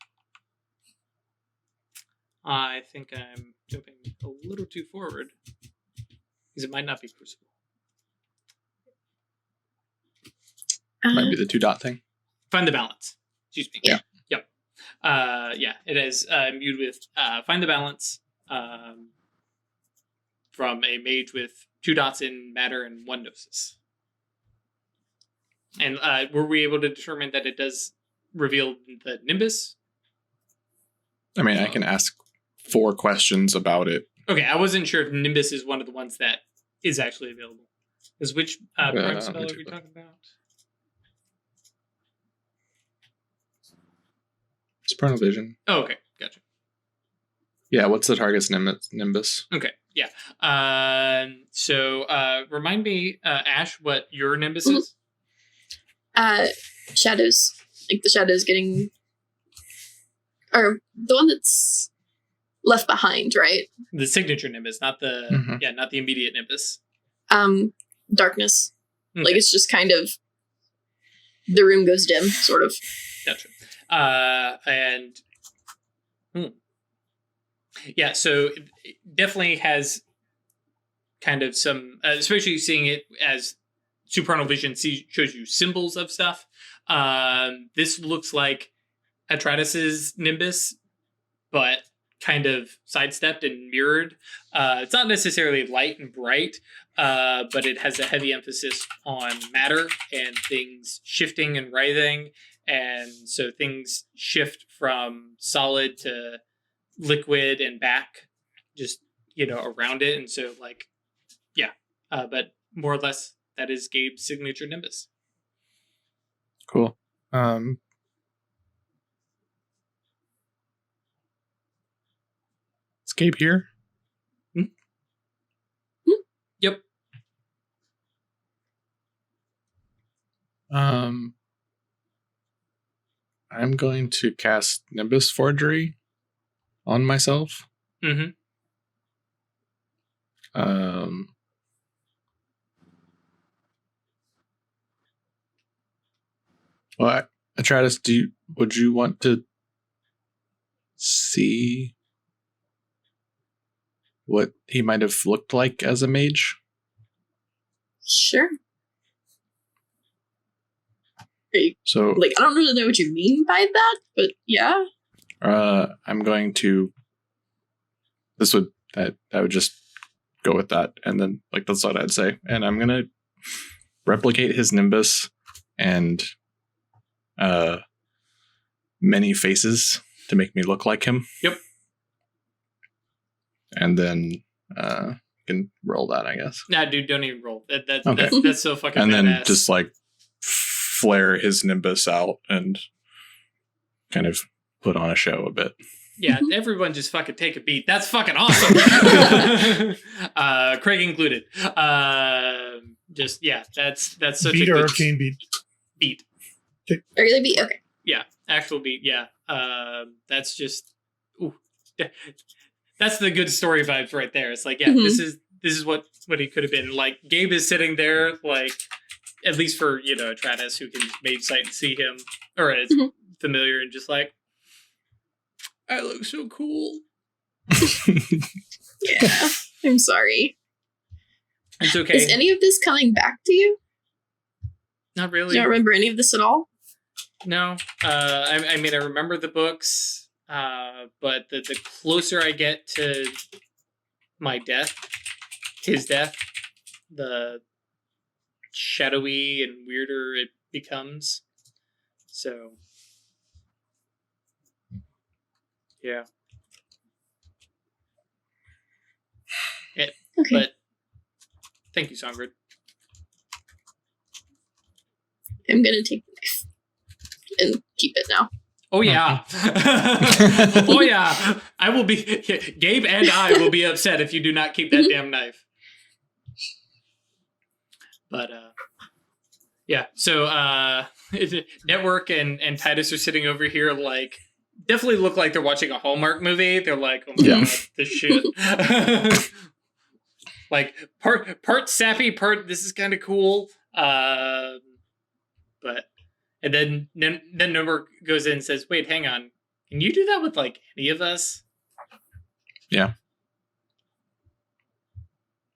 I think I'm jumping a little too forward because it might not be crucible. Might be the 2-dot thing. Find the balance. Excuse me. Yeah. Yep. It is imbued with find the balance from a mage with 2 dots in matter and 1 gnosis. And were we able to determine that it does reveal the Nimbus? I mean, I can ask 4 questions about it. Okay, I wasn't sure if Nimbus is one of the ones that is actually available. Because which prime spell are we talking about? Supernal Vision. Oh, okay, gotcha. Yeah, what's the target's Nimbus? Okay, yeah. Remind me, Ash, what your Nimbus is? Shadows. Like the shadows getting or the one that's left behind, right? The signature nimbus, not the not the immediate nimbus. Darkness. Okay. Like, it's just kind of, the room goes dim, sort of. Gotcha. Yeah, so it definitely has kind of some, especially seeing it as supernal vision shows you symbols of stuff. This looks like Atreides' nimbus, but kind of sidestepped and mirrored. It's not necessarily light and bright, but it has a heavy emphasis on matter and things shifting and writhing. And so things shift from solid to liquid and back, just, around it. And so, like, yeah. But more or less, that is Gabe's signature nimbus. Cool. Is Gabe here? Yep. I'm going to cast Nimbus Forgery on myself. Mm-hmm. Well, Atreides, would you want to see what he might have looked like as a mage? Sure. So, like, I don't really know what you mean by that, but yeah. I'm going to. I would just go with that, and then that's what I'd say. And I'm gonna replicate his nimbus and many faces to make me look like him. Yep. And then can roll that, I guess. Nah, dude, don't even roll. Okay. That's so fucking and badass. then just flare his nimbus out and kind of put on a show a bit. Yeah, everyone just fucking take a beat. That's fucking awesome. Craig included. That's such beat a or good arcane beat. beat. Regular beat? Okay. Yeah, actual beat. Yeah. That's just, ooh, that's the good story vibes right there. It's like, yeah, this is what he could have been. Like, Gabe is sitting there, like, at least for, Atreides, who can mage sight and see him, or is familiar, and just like, I look so cool. Yeah. I'm sorry. It's okay. Is any of this coming back to you? Not really. You don't remember any of this at all? No. I mean, I remember the books, but the closer I get to my death, his death, the shadowy and weirder it becomes. So, yeah. Okay. But thank you, Songrid. I'm gonna take the knife and keep it now. Oh yeah. Oh yeah. I will be Gabe and I will be upset if you do not keep that damn knife. But yeah, so Network and Titus are sitting over here, like, definitely look like they're watching a Hallmark movie. They're like, oh my god, this shit. Like, part sappy, part this is kind of cool. But and then Network goes in and says, wait, hang on. Can you do that with, like, any of us? Yeah.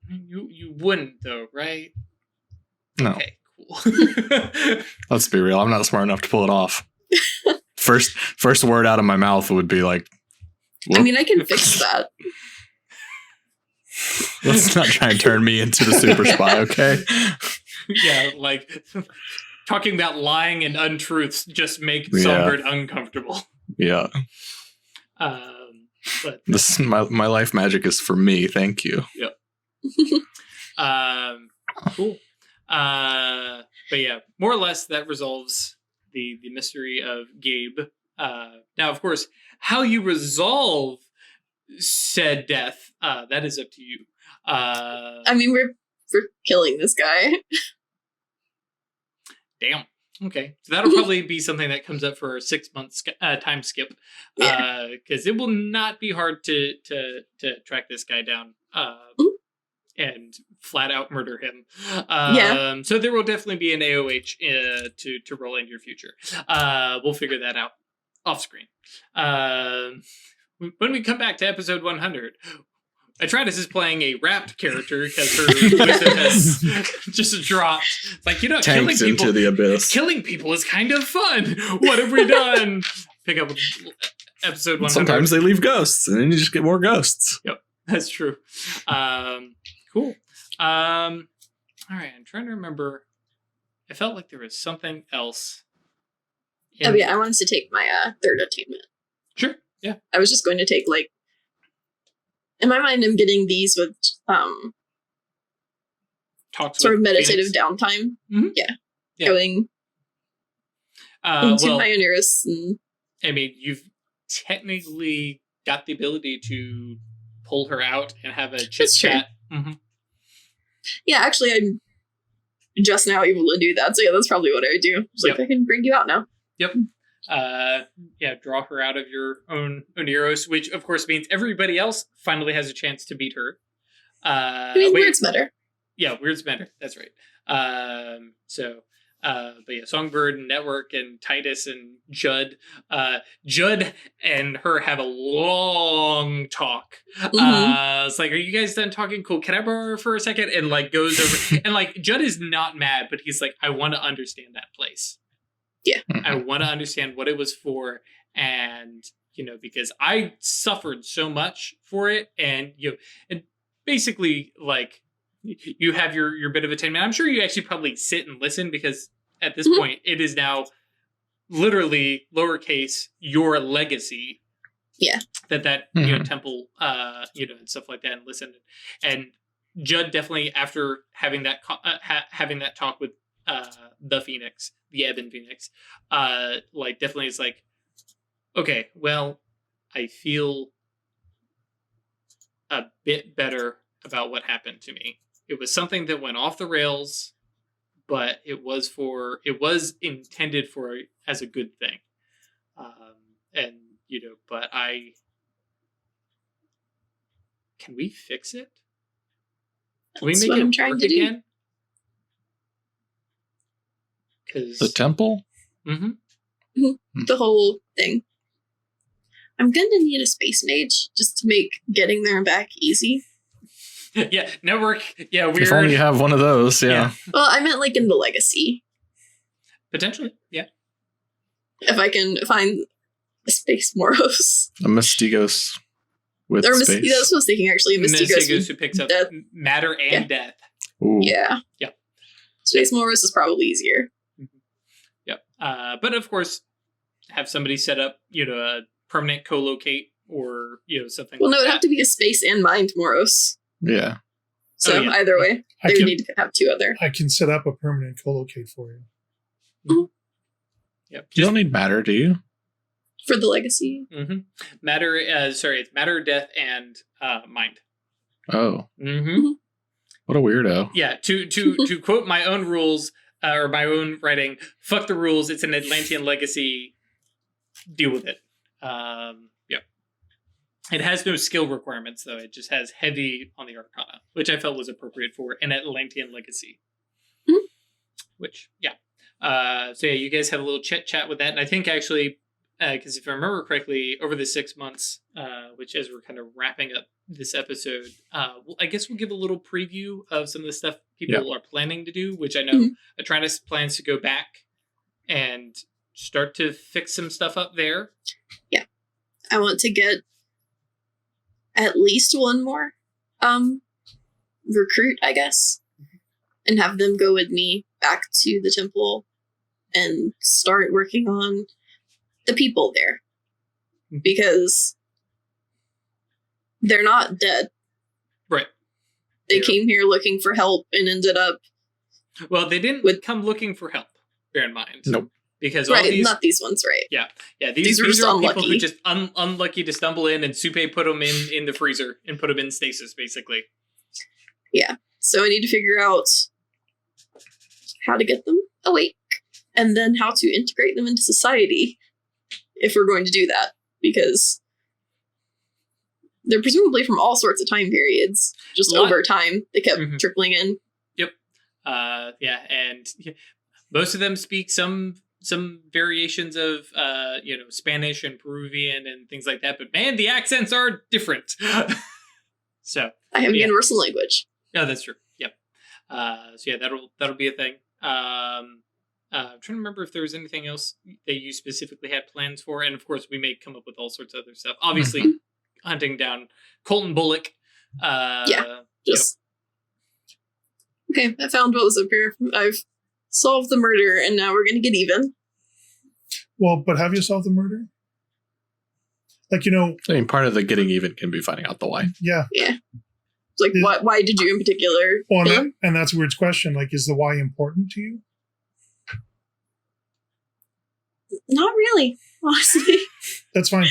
You wouldn't, though, right? No. Okay, cool. Let's be real. I'm not smart enough to pull it off. First word out of my mouth would be like, whoop. I mean, I can fix that. Let's not try and turn me into the super spy, okay? Yeah, like, talking about lying and untruths just make Songbird uncomfortable. Yeah. But this my life magic is for me. Thank you. Yep. Cool. But yeah, more or less that resolves the mystery of Gabe. Now, of course, how you resolve said death, that is up to you. I mean, we're killing this guy. Damn. Okay, so that'll probably be something that comes up for a 6 month time skip, because it will not be hard to track this guy down and flat out murder him. So there will definitely be an AOH to roll into your future. We'll figure that out off screen. When we come back to episode 100. Atreides is playing a wrapped character because her wisdom has just dropped. It's like, Tanked into the abyss. Killing people is kind of fun. What have we done? Pick up episode 100. Sometimes they leave ghosts, and then you just get more ghosts. Yep, that's true. Cool. All right, I'm trying to remember. I felt like there was something else. I wanted to take my third attainment. Sure, yeah. I was just going to take, like, in my mind, I'm getting these with Talks sort with of meditative Phoenix. downtime. Mhm. Yeah. Yeah. Going into Well, my Oneirus and I mean, you've technically got the ability to pull her out and have a chit That's true. chat. Mm-hmm. yeah, actually, I'm just now able to do that. So yeah, that's probably what I would do. It's like, I can bring you out now. Yep. Draw her out of your own Oneirus, which of course means everybody else finally has a chance to beat her. I mean, weird's better. Yeah, weird's better. That's right. But yeah, Songbird and Network and Titus and Judd. Judd and her have a long talk. It's like, are you guys done talking? Cool. Can I borrow her for a second? And like goes over and like Judd is not mad, but he's like, I want to understand that place. Yeah. I want to understand what it was for, and because I suffered so much for it, and and basically like you have your bit of attainment. I'm sure you actually probably sit and listen, because at this point it is now literally lowercase your legacy. Yeah. That temple and stuff like that, and listen. And Judd definitely, after having that having that talk with the Phoenix, the Ebon Phoenix, definitely is like, okay, well, I feel a bit better about what happened to me. It was something that went off the rails, but it was intended for as a good thing. But can we fix it? Can That's we what make I'm it trying work to do. again? The temple? Mm-hmm. The whole thing. I'm going to need a space mage just to make getting there and back easy. Yeah, Network. Yeah, weird. If only you have one of those, yeah. Well, I meant like in the legacy. Potentially, yeah. If I can find a space Moros. A Mystigos with Or space. that's what I was thinking, actually. Mystigos who picks up death. matter and death. Ooh. Yeah. Yeah. Space Moros is probably easier. Yep. But of course, have somebody set up, a permanent co-locate or, something Well, like no, it'd that. have to be a space and mind Moros. Yeah. So either way, I they would can- need to have two other. I can set up a permanent co-locate for you. Yep. You don't need matter, do you? For the legacy. Mm-hmm. Matter. It's matter, death, and mind. Oh. Mm-hmm. What a weirdo. Yeah. To quote my own rules or my own writing, fuck the rules. It's an Atlantean legacy. Deal with it. Yep. It has no skill requirements though. It just has heavy on the Arcana, which I felt was appropriate for an Atlantean legacy. Mm-hmm. Which, yeah. So yeah, you guys have a little chat with that, and I think actually, because if I remember correctly, over the 6 months, which as we're kind of wrapping up this episode, I guess we'll give a little preview of some of the stuff people are planning to do, which I know Atreides plans to go back and start to fix some stuff up there. Yeah. I want to get at least one more recruit, I guess, and have them go with me back to the temple and start working on the people there, because they're not dead. Right. They came here looking for help and ended up... Well, they didn't come looking for help, bear in mind. Nope. Because all Right, these... not these ones, right. Yeah, These are these just are all people unlucky. who just unlucky to stumble in, and Supe put them in the freezer and put them in stasis, basically. Yeah, so I need to figure out how to get them awake and then how to integrate them into society if we're going to do that, because they're presumably from all sorts of time periods. Just over time, they kept trickling in. Yep. And most of them speak some variations of Spanish and Peruvian and things like that. But man, the accents are different. So I have universal language. Yeah, that's true. Yep. That'll be a thing. I'm trying to remember if there was anything else that you specifically had plans for, and of course we may come up with all sorts of other stuff. Obviously, hunting down Colton Bullock. Okay, I found what was up here. I've solved the murder, and now we're going to get even. Well, but have you solved the murder? Like, I mean, part of the getting even can be finding out the why. Yeah. Yeah. It's like, why did you in particular? Well, and that's a weird question. Like, is the why important to you? Not really, honestly. That's fine.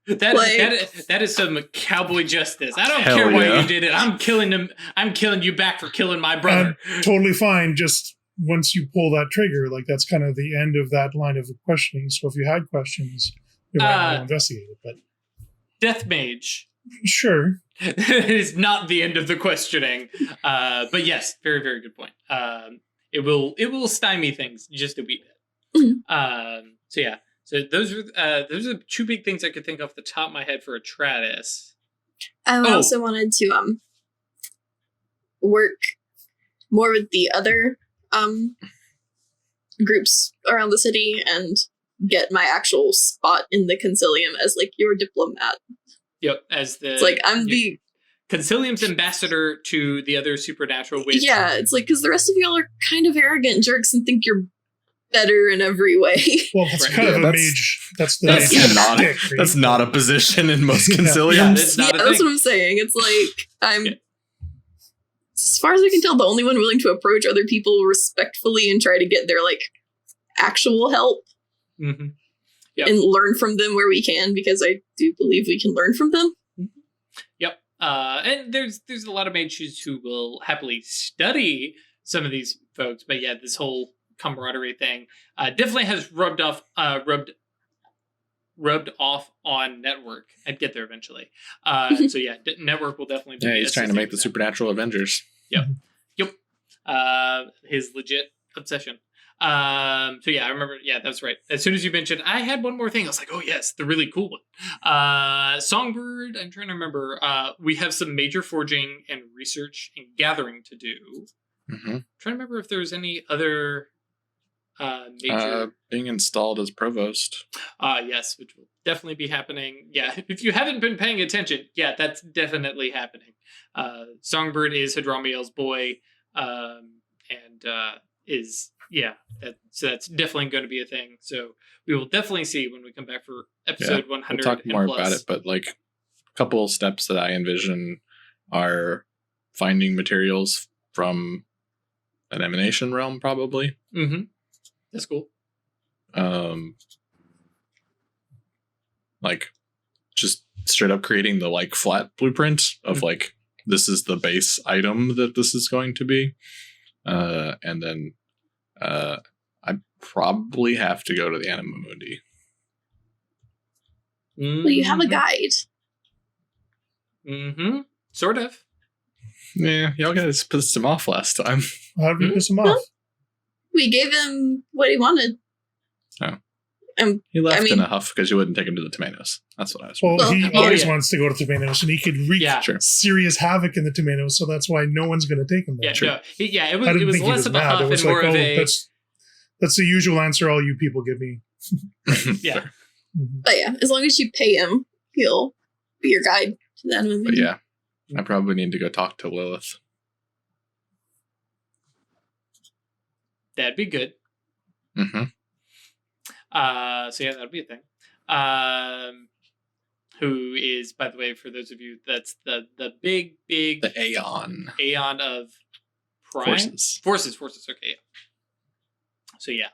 That is some cowboy justice. I don't care why you did it. I'm killing him. I'm killing you back for killing my brother. Totally fine. Just once you pull that trigger, like that's kind of the end of that line of questioning. So if you had questions, you might want to investigate it. But Death Mage. Sure. It is not the end of the questioning. But yes, very, very good point. It will stymie things just a wee bit. So those are two big things I could think off the top of my head for Atratus. I also wanted to work more with the other groups around the city and get my actual spot in the Concilium as like your diplomat. Yep, as the... It's like I'm the... Concilium's ambassador to the other supernatural witch. Yeah, it's like, because the rest of y'all are kind of arrogant jerks and think you're better in every way. Well, that's kind of a mage. That's not a position in most Conciliums. That's what I'm saying. It's like, I'm... As far as I can tell, the only one willing to approach other people respectfully and try to get their, like, actual help. Mm-hmm. Yep. And learn from them where we can, because I do believe we can learn from them. Yep. And there's a lot of mages who will happily study some of these folks, but yeah, this whole camaraderie thing definitely has rubbed off on Network. I'd get there eventually. So yeah, Network will definitely be he's trying to make the Supernatural Avengers. Yep. His legit obsession. So yeah, I remember. Yeah, that's right. As soon as you mentioned, I had one more thing. I was like, oh yes, the really cool one. Songbird. I'm trying to remember. We have some major forging and research and gathering to do. Mm-hmm. I'm trying to remember if there's any other major being installed as provost. Yes, which will definitely be happening. Yeah, if you haven't been paying attention, yeah, that's definitely happening. Songbird is Hadramiel's boy, and is. Yeah, that's definitely going to be a thing. So we will definitely see when we come back for episode 100. We'll talk more about it, but like a couple of steps that I envision are finding materials from an emanation realm, probably. Mm-hmm. That's cool. Like just straight up creating the like flat blueprint of like this is the base item that this is going to be, and then. I probably have to go to the Anima Mundi. Well, you have a guide. Mm-hmm. Sort of. Yeah, y'all guys pissed him off last time. How did we piss him off? We gave him what he wanted. Oh. He left in a huff because you wouldn't take him to the Tomatoes. That's what I was. Well, he always wants to go to Tomatoes, and he could wreak sure. serious havoc in the Tomatoes, so that's why no one's going to take him there. Yeah, it was less of a huff and more of a... That's the usual answer all you people give me. Yeah. But yeah, as long as you pay him, he'll be your guide to the enemy. But yeah, I probably need to go talk to Lilith. That'd be good. Mm-hmm. So yeah, that'll be a thing. Who is, by the way, for those of you, that's the big the Aeon of Prime Forces. Okay. Yeah. So yeah,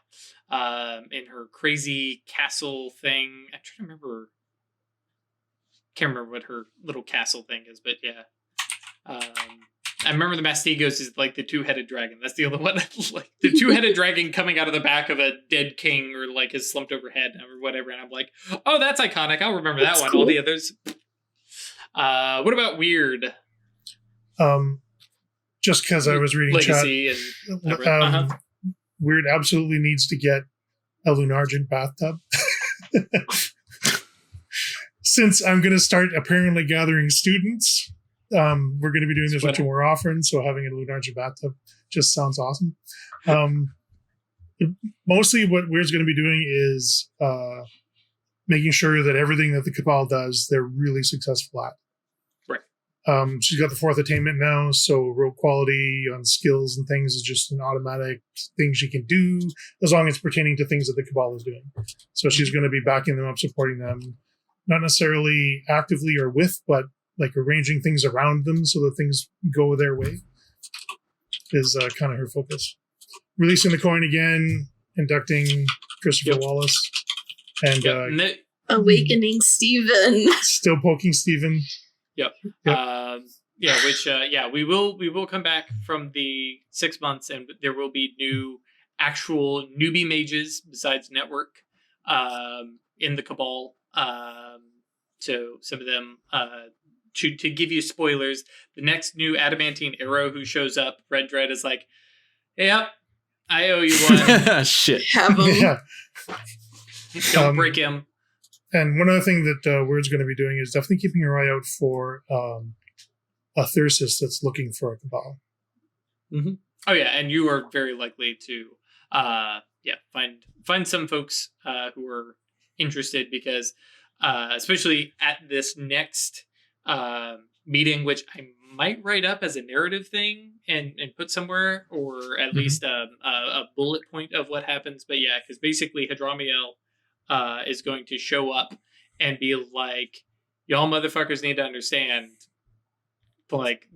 in her crazy castle thing, I'm trying to remember. Can't remember what her little castle thing is, but yeah. remember the Mastigos is like the two-headed dragon. That's the other one. Like the two-headed dragon coming out of the back of a dead king or like his slumped over head or whatever. And I'm like, oh, that's iconic. I'll remember that one. Cool. All the others. What about weird? Just because I was reading Legacy chat, Weird absolutely needs to get a Lunargent bathtub. Since I'm going to start apparently gathering students, we're going to be doing this much more often. So having a Lunargent bathtub just sounds awesome. Mostly what Weird's going to be doing is making sure that everything that the Cabal does, they're really successful at. Right. She's got the 4th attainment now, so rogue quality on skills and things is just an automatic thing she can do as long as it's pertaining to things that the Cabal is doing. So she's going to be backing them up, supporting them, not necessarily actively or with, but like arranging things around them so that things go their way is kind of her focus. Releasing the coin again, inducting Christopher Wallace, and awakening Stephen. Still poking Stephen. Yep. We will come back from the 6 months, and there will be new actual newbie mages besides network in the Cabal. So some of them to give you spoilers, the next new adamantine arrow who shows up, Red Dread, is like, yep, I owe you one. Shit. Have him. Yeah. Don't break him. And one other thing that Weird's going to be doing is definitely keeping your eye out for a Thyrsus that's looking for a Cabal. Mm-hmm. Oh yeah, and you are very likely to find some folks who are interested, because especially at this next meeting, which I might write up as a narrative thing and put somewhere, or at least a bullet point of what happens. But yeah, because basically Hadramiel is going to show up and be like, y'all motherfuckers need to understand, like,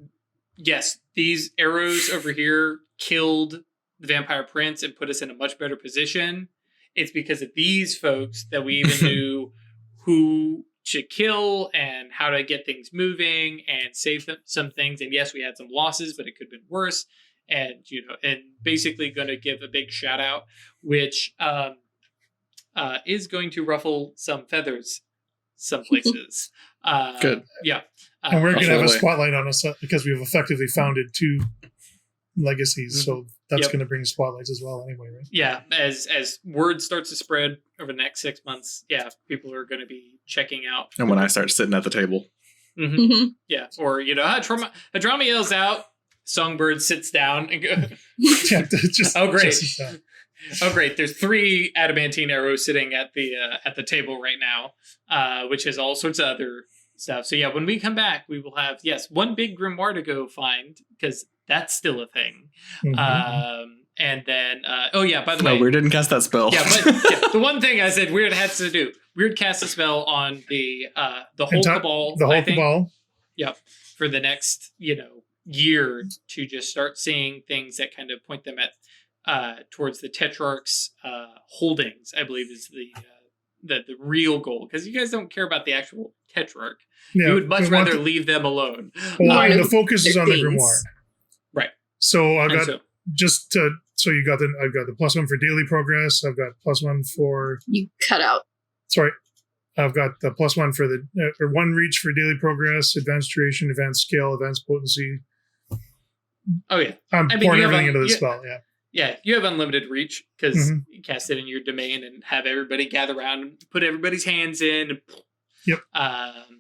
yes, these arrows over here killed the Vampire Prince and put us in a much better position. It's because of these folks that we even knew who to kill and how to get things moving and save some things. And yes, we had some losses, but it could have been worse. And, and basically going to give a big shout out, which is going to ruffle some feathers some places. Good. Yeah. And we're going to have a spotlight on us because we've effectively founded 2 legacies. So that's going to bring spotlights as well anyway, right? Yeah. As word starts to spread over the next 6 months, people are going to be checking out. And when I start sitting at the table. Mm-hmm. Mm-hmm. Yeah. Or, Hadramiel's out, Songbird sits down and goes, oh, great. Oh, great. There's 3 adamantine arrows sitting at the table right now, which has all sorts of other stuff. So yeah, when we come back, we will have, one big grimoire to go find, because that's still a thing. Mm-hmm. And then, by the way. No, Weird didn't cast that spell. Yeah, but the one thing I said Weird has to do, Weird cast a spell on the whole Cabal. The whole Cabal. Yep. For the next, year, to just start seeing things that kind of point them at towards the Tetrarch's holdings, I believe is the real goal, because you guys don't care about the actual Tetrarch. Yeah, you would much rather leave them alone. Well, the focus is on the grimoire, right? So I've got I've got the +1 for daily progress. I've got +1 for you cut out. Sorry, I've got the +1 for the 1 reach for daily progress, advanced duration, advanced scale, advanced potency. Oh yeah, I'm pouring everything into the spell. Yeah. Yeah, you have unlimited reach because you cast it in your domain and have everybody gather around and put everybody's hands in. And, yep.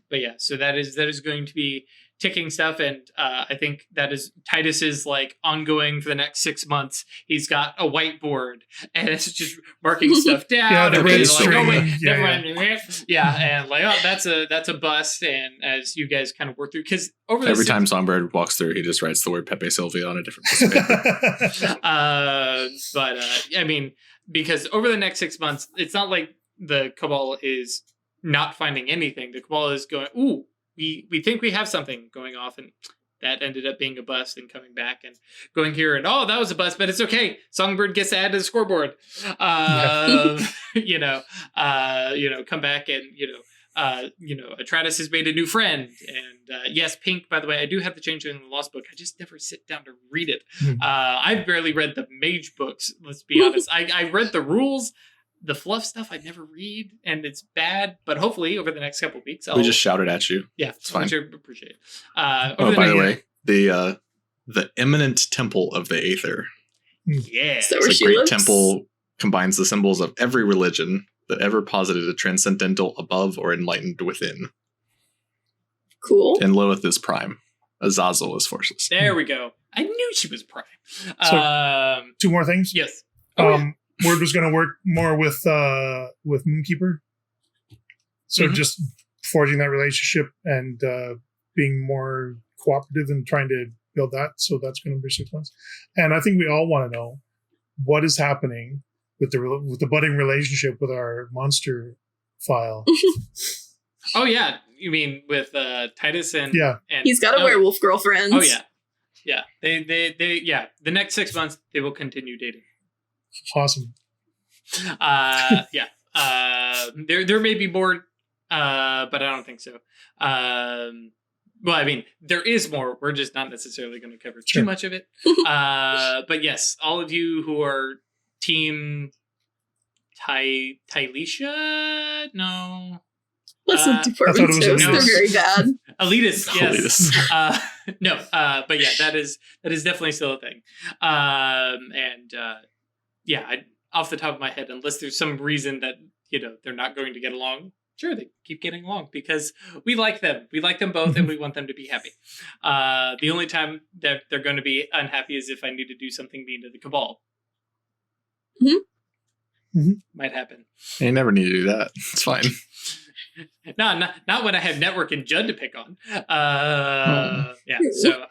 But yeah, so that is going to be ticking stuff, and I think that is Titus's like ongoing for the next 6 months. He's got a whiteboard and it's just marking stuff down. Yeah, the red string. And like, oh, that's a bust. And as you guys kind of work through, because every time Songbird walks through, he just writes the word Pepe Sylvia on a different piece of paper. I mean, because over the next 6 months, it's not like the Cabal is not finding anything. The Cabal is going, ooh, we think we have something going off, and that ended up being a bust, and coming back and going here, and that was a bust, but it's okay. Songbird gets to add to the scoreboard. Come back and Atratus has made a new friend. And yes, Pink, by the way, I do have the Changeling in the Lost book. I just never sit down to read it. I've barely read the mage books, let's be honest. I read the rules. The fluff stuff I never read, and it's bad. But hopefully, over the next couple of weeks, we just shouted at you. Yeah, it's fine. Which I appreciate. By the way, the eminent temple of the Aether. Yeah, So it's a she great lives? temple. Combines the symbols of every religion that ever posited a transcendental above or enlightened within. Cool. And Lilith is prime. Azazel is forces. there we go. I knew she was prime. So- 2 more things. Yes. Word was going to work more with Moonkeeper. So just forging that relationship and being more cooperative and trying to build that. So that's going to be 6 months. And I think we all want to know what is happening with the budding relationship with our monster file. Oh yeah, you mean with Titus and Yeah. And, He's got a werewolf girlfriend. Oh yeah, yeah. They yeah. The next 6 months they will continue dating. Awesome. Yeah. There may be more, but I don't think so. Well, I mean, there is more. We're just not necessarily going to cover too much of it. But yes, all of you who are team Tylisha, no. Listen, I thought department it was stores, Elitist. they're very bad. Elitist, yes. Elitist. No, but yeah, that is definitely still a thing. Off the top of my head, unless there's some reason that they're not going to get along, sure, they keep getting along because we like them. We like them both, and we want them to be happy. The only time that they're going to be unhappy is if I need to do something mean to the cabal. Might happen. You never need to do that. It's fine. No, not when I have Network and Judd to pick on. Yeah. So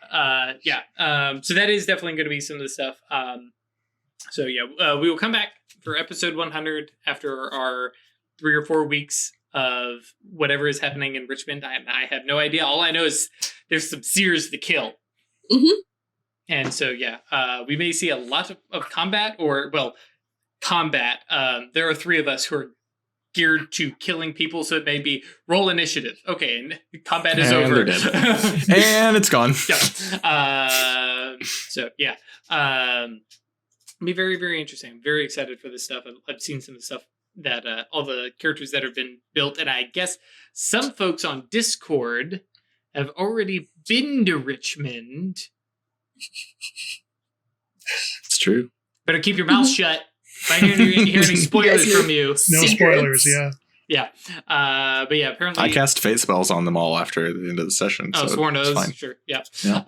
so that is definitely going to be some of the stuff. We will come back for episode 100 after our 3 or 4 weeks of whatever is happening in Richmond. I have no idea. All I know is there's some seers to kill. And so, we may see a lot of combat combat. There are 3 of us who are geared to killing people, so it may be roll initiative. Okay, and combat is over. They're dead. And it's gone. It'll be very, very interesting. I'm very excited for this stuff. I've seen some of the stuff that all the characters that have been built, and I guess some folks on Discord have already been to Richmond. It's true. Better keep your mouth shut. If I hear any spoilers from you. No spoilers, yeah. Yeah. But yeah, apparently I cast fate spells on them all after the end of the session. Oh, so Sworn it's Oaths, fine. sure. Yeah. Yeah.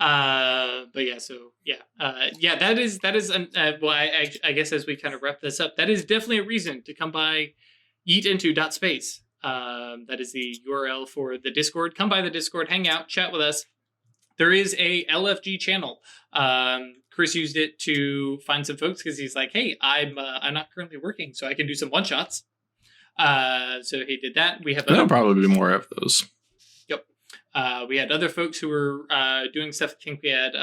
That is I guess as we kind of wrap this up, that is definitely a reason to come by yeetinto.space. That is the URL for the Discord. Come by the Discord, hang out, chat with us. There is a LFG channel. Chris used it to find some folks because he's like, hey, I'm not currently working, so I can do some one-shots. So he did that. We have There'll probably be more of those. Yep. We had other folks who were doing stuff. I think we had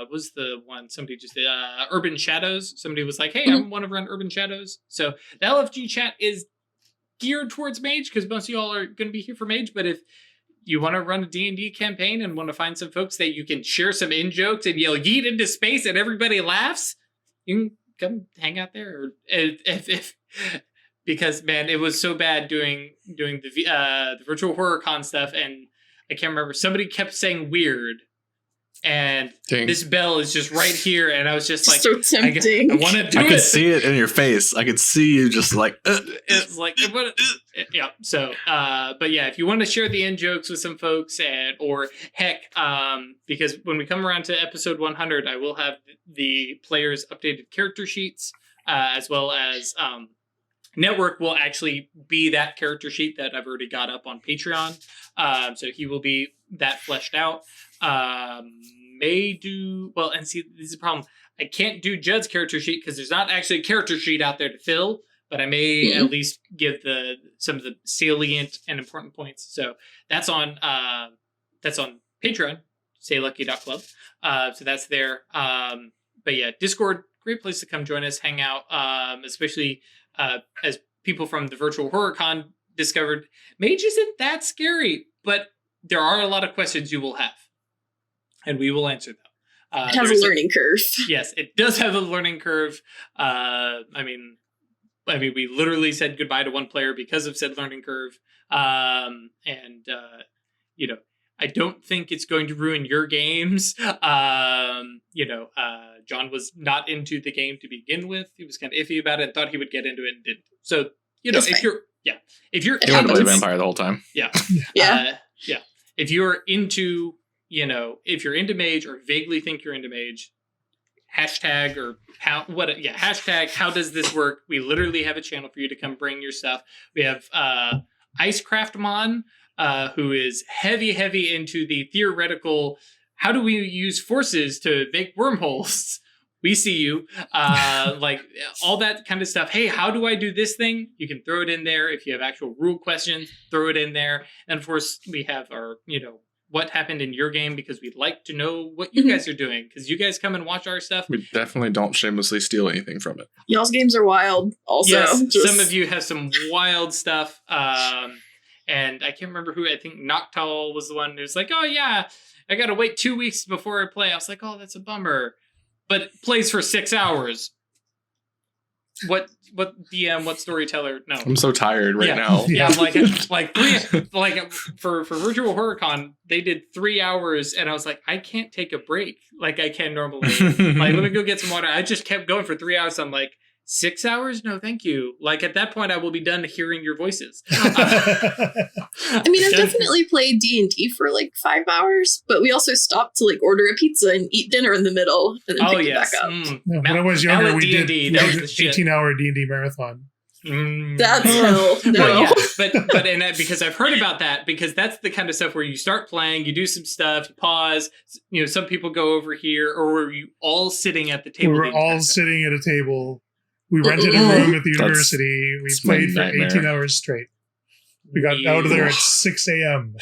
was the one somebody just did Urban Shadows. Somebody was like, hey, I want to run Urban Shadows. So the LFG chat is geared towards Mage because most of y'all are going to be here for Mage. But if you want to run a D&D campaign and want to find some folks that you can share some in-jokes and yell yeet into space and everybody laughs, you can come hang out there. Or if because, man, it was so bad doing the virtual horror con stuff, and I can't remember. Somebody kept saying weird, and this bell is just right here, and I was just like, so tempting. I want to do it. I could see it in your face. I could see you just like... It's like, yeah. So, but yeah, if you want to share the in-jokes with some folks, or heck, because when we come around to episode 100, I will have the players' updated character sheets, as well as... Network will actually be that character sheet that I've already got up on Patreon. So he will be that fleshed out. May do... Well, and see, this is the problem. I can't do Judd's character sheet because there's not actually a character sheet out there to fill, but I may at least give some of the salient and important points. So that's on Patreon, saylucky.club. So that's there. But yeah, Discord, great place to come join us, hang out, especially... as people from the Virtual Horror Con discovered mage isn't that scary, but there are a lot of questions you will have, and we will answer them. It has a learning curve. Yes, it does have a learning curve. I mean, we literally said goodbye to one player because of said learning curve. You know, I don't think it's going to ruin your games. John was not into the game to begin with. He was kind of iffy about it and thought he would get into it and didn't. So, That's if fine. you're You wanted to play vampire the whole time. yeah. Yeah. If you're into, if you're into mage or vaguely think you're into mage, hashtag how does this work? We literally have a channel for you to come bring your stuff. We have Icecraftmon, who is heavy into the theoretical, how do we use forces to make wormholes? We see you, like all that kind of stuff. Hey, how do I do this thing? You can throw it in there. If you have actual rule questions, throw it in there. And of course, we have our, what happened in your game, because we'd like to know what you guys are doing, because you guys come and watch our stuff. We definitely don't shamelessly steal anything from it. Y'all's games are wild. Also, Yes, some of you have some wild stuff. And I can't remember who. I think Noctal was the one who was like, "Oh yeah, I got to wait 2 weeks before I play." I was like, "Oh, that's a bummer," but it plays for 6 hours. What DM? What storyteller? No, I'm so tired right Yeah. now. Yeah, for Virtual HorrorCon, they did 3 hours, and I was like, I can't take a break like I can normally. Like, let me go get some water. I just kept going for 3 hours. I'm like, 6 hours? No, thank you. Like, at that point, I will be done hearing your voices. I mean, I've definitely played D&D for like 5 hours, but we also stopped to like order a pizza and eat dinner in the middle and then pick it back up. Yeah, when I was younger, Mallet we did D&D, we that did was an the shit. 18-hour D&D marathon. That's hell. No. Well, yeah, but because I've heard about that, because that's the kind of stuff where you start playing, you do some stuff, you pause, some people go over here, or were you all sitting at the table? We were all sitting at a table. We rented a room at the university. We that's my played for nightmare. 18 hours straight. We got out of there at 6 a.m.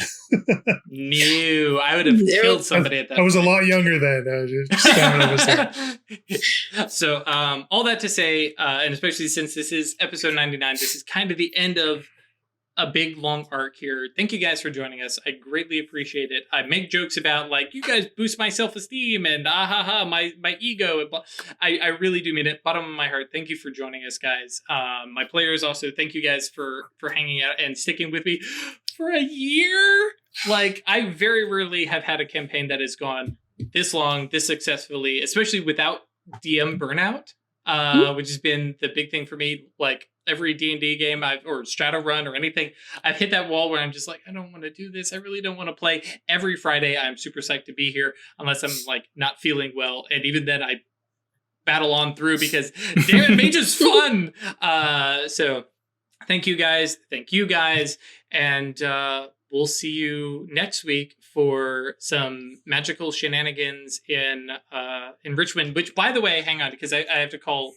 New. I would have killed somebody at that I was a point. lot younger then. Stamina was there. So, all that to say, and especially since this is episode 99, this is kind of the end of a big long arc here. Thank you guys for joining us. I greatly appreciate it. I make jokes about like, you guys boost my self-esteem and my ego. I really do mean it. Bottom of my heart. Thank you for joining us, guys. My players also, thank you guys for hanging out and sticking with me for a year. Like, I very rarely have had a campaign that has gone this long, this successfully, especially without DM burnout, which has been the big thing for me. Like, every D&D game or Shadowrun or anything, I've hit that wall where I'm just like, I don't want to do this. I really don't want to play. Every Friday, I'm super psyched to be here, unless I'm like not feeling well. And even then, I battle on through because damn it, Mage is fun. So thank you guys. And we'll see you next week for some magical shenanigans in Richmond, which, by the way, hang on, because I have to call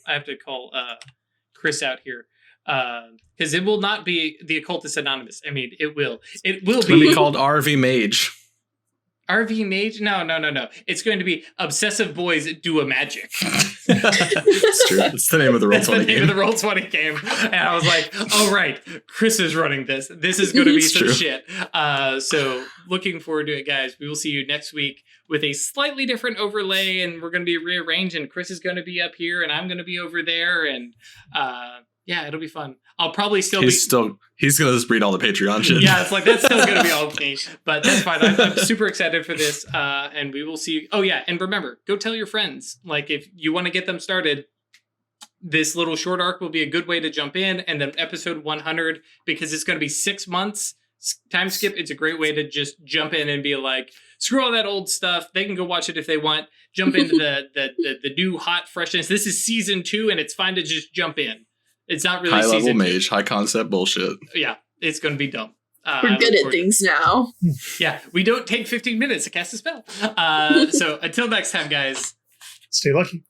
Chris out here. Because it will not be the Occultists Anonymous. I mean, it will It's going to be called RV Mage. RV Mage? No. It's going to be Obsessive Boys Do a Magic. It's true. It's the name of the Roll20 That's the name game. of the Roll20 game. And I was like, oh, right. Chris is running this. This is going to be It's some true. shit. So looking forward to it, guys. We will see you next week with a slightly different overlay, and we're going to be rearranged, and Chris is going to be up here, and I'm going to be over there, and yeah, it'll be fun. I'll probably still He's going to just read all the Patreon shit. Yeah, it's like, that's still going to be all me, but that's fine. I'm super excited for this, and we will see you. Oh yeah, and remember, go tell your friends. Like, if you want to get them started, this little short arc will be a good way to jump in, and then episode 100, because it's going to be 6 months time skip. It's a great way to just jump in and be like, screw all that old stuff. They can go watch it if they want. Jump into the new hot freshness. This is season 2, and it's fine to just jump in. It's not really High level season 2. mage, high concept bullshit. Yeah, it's going to be dumb. We're good at things now. Yeah, we don't take 15 minutes to cast a spell. So until next time, guys. Stay lucky.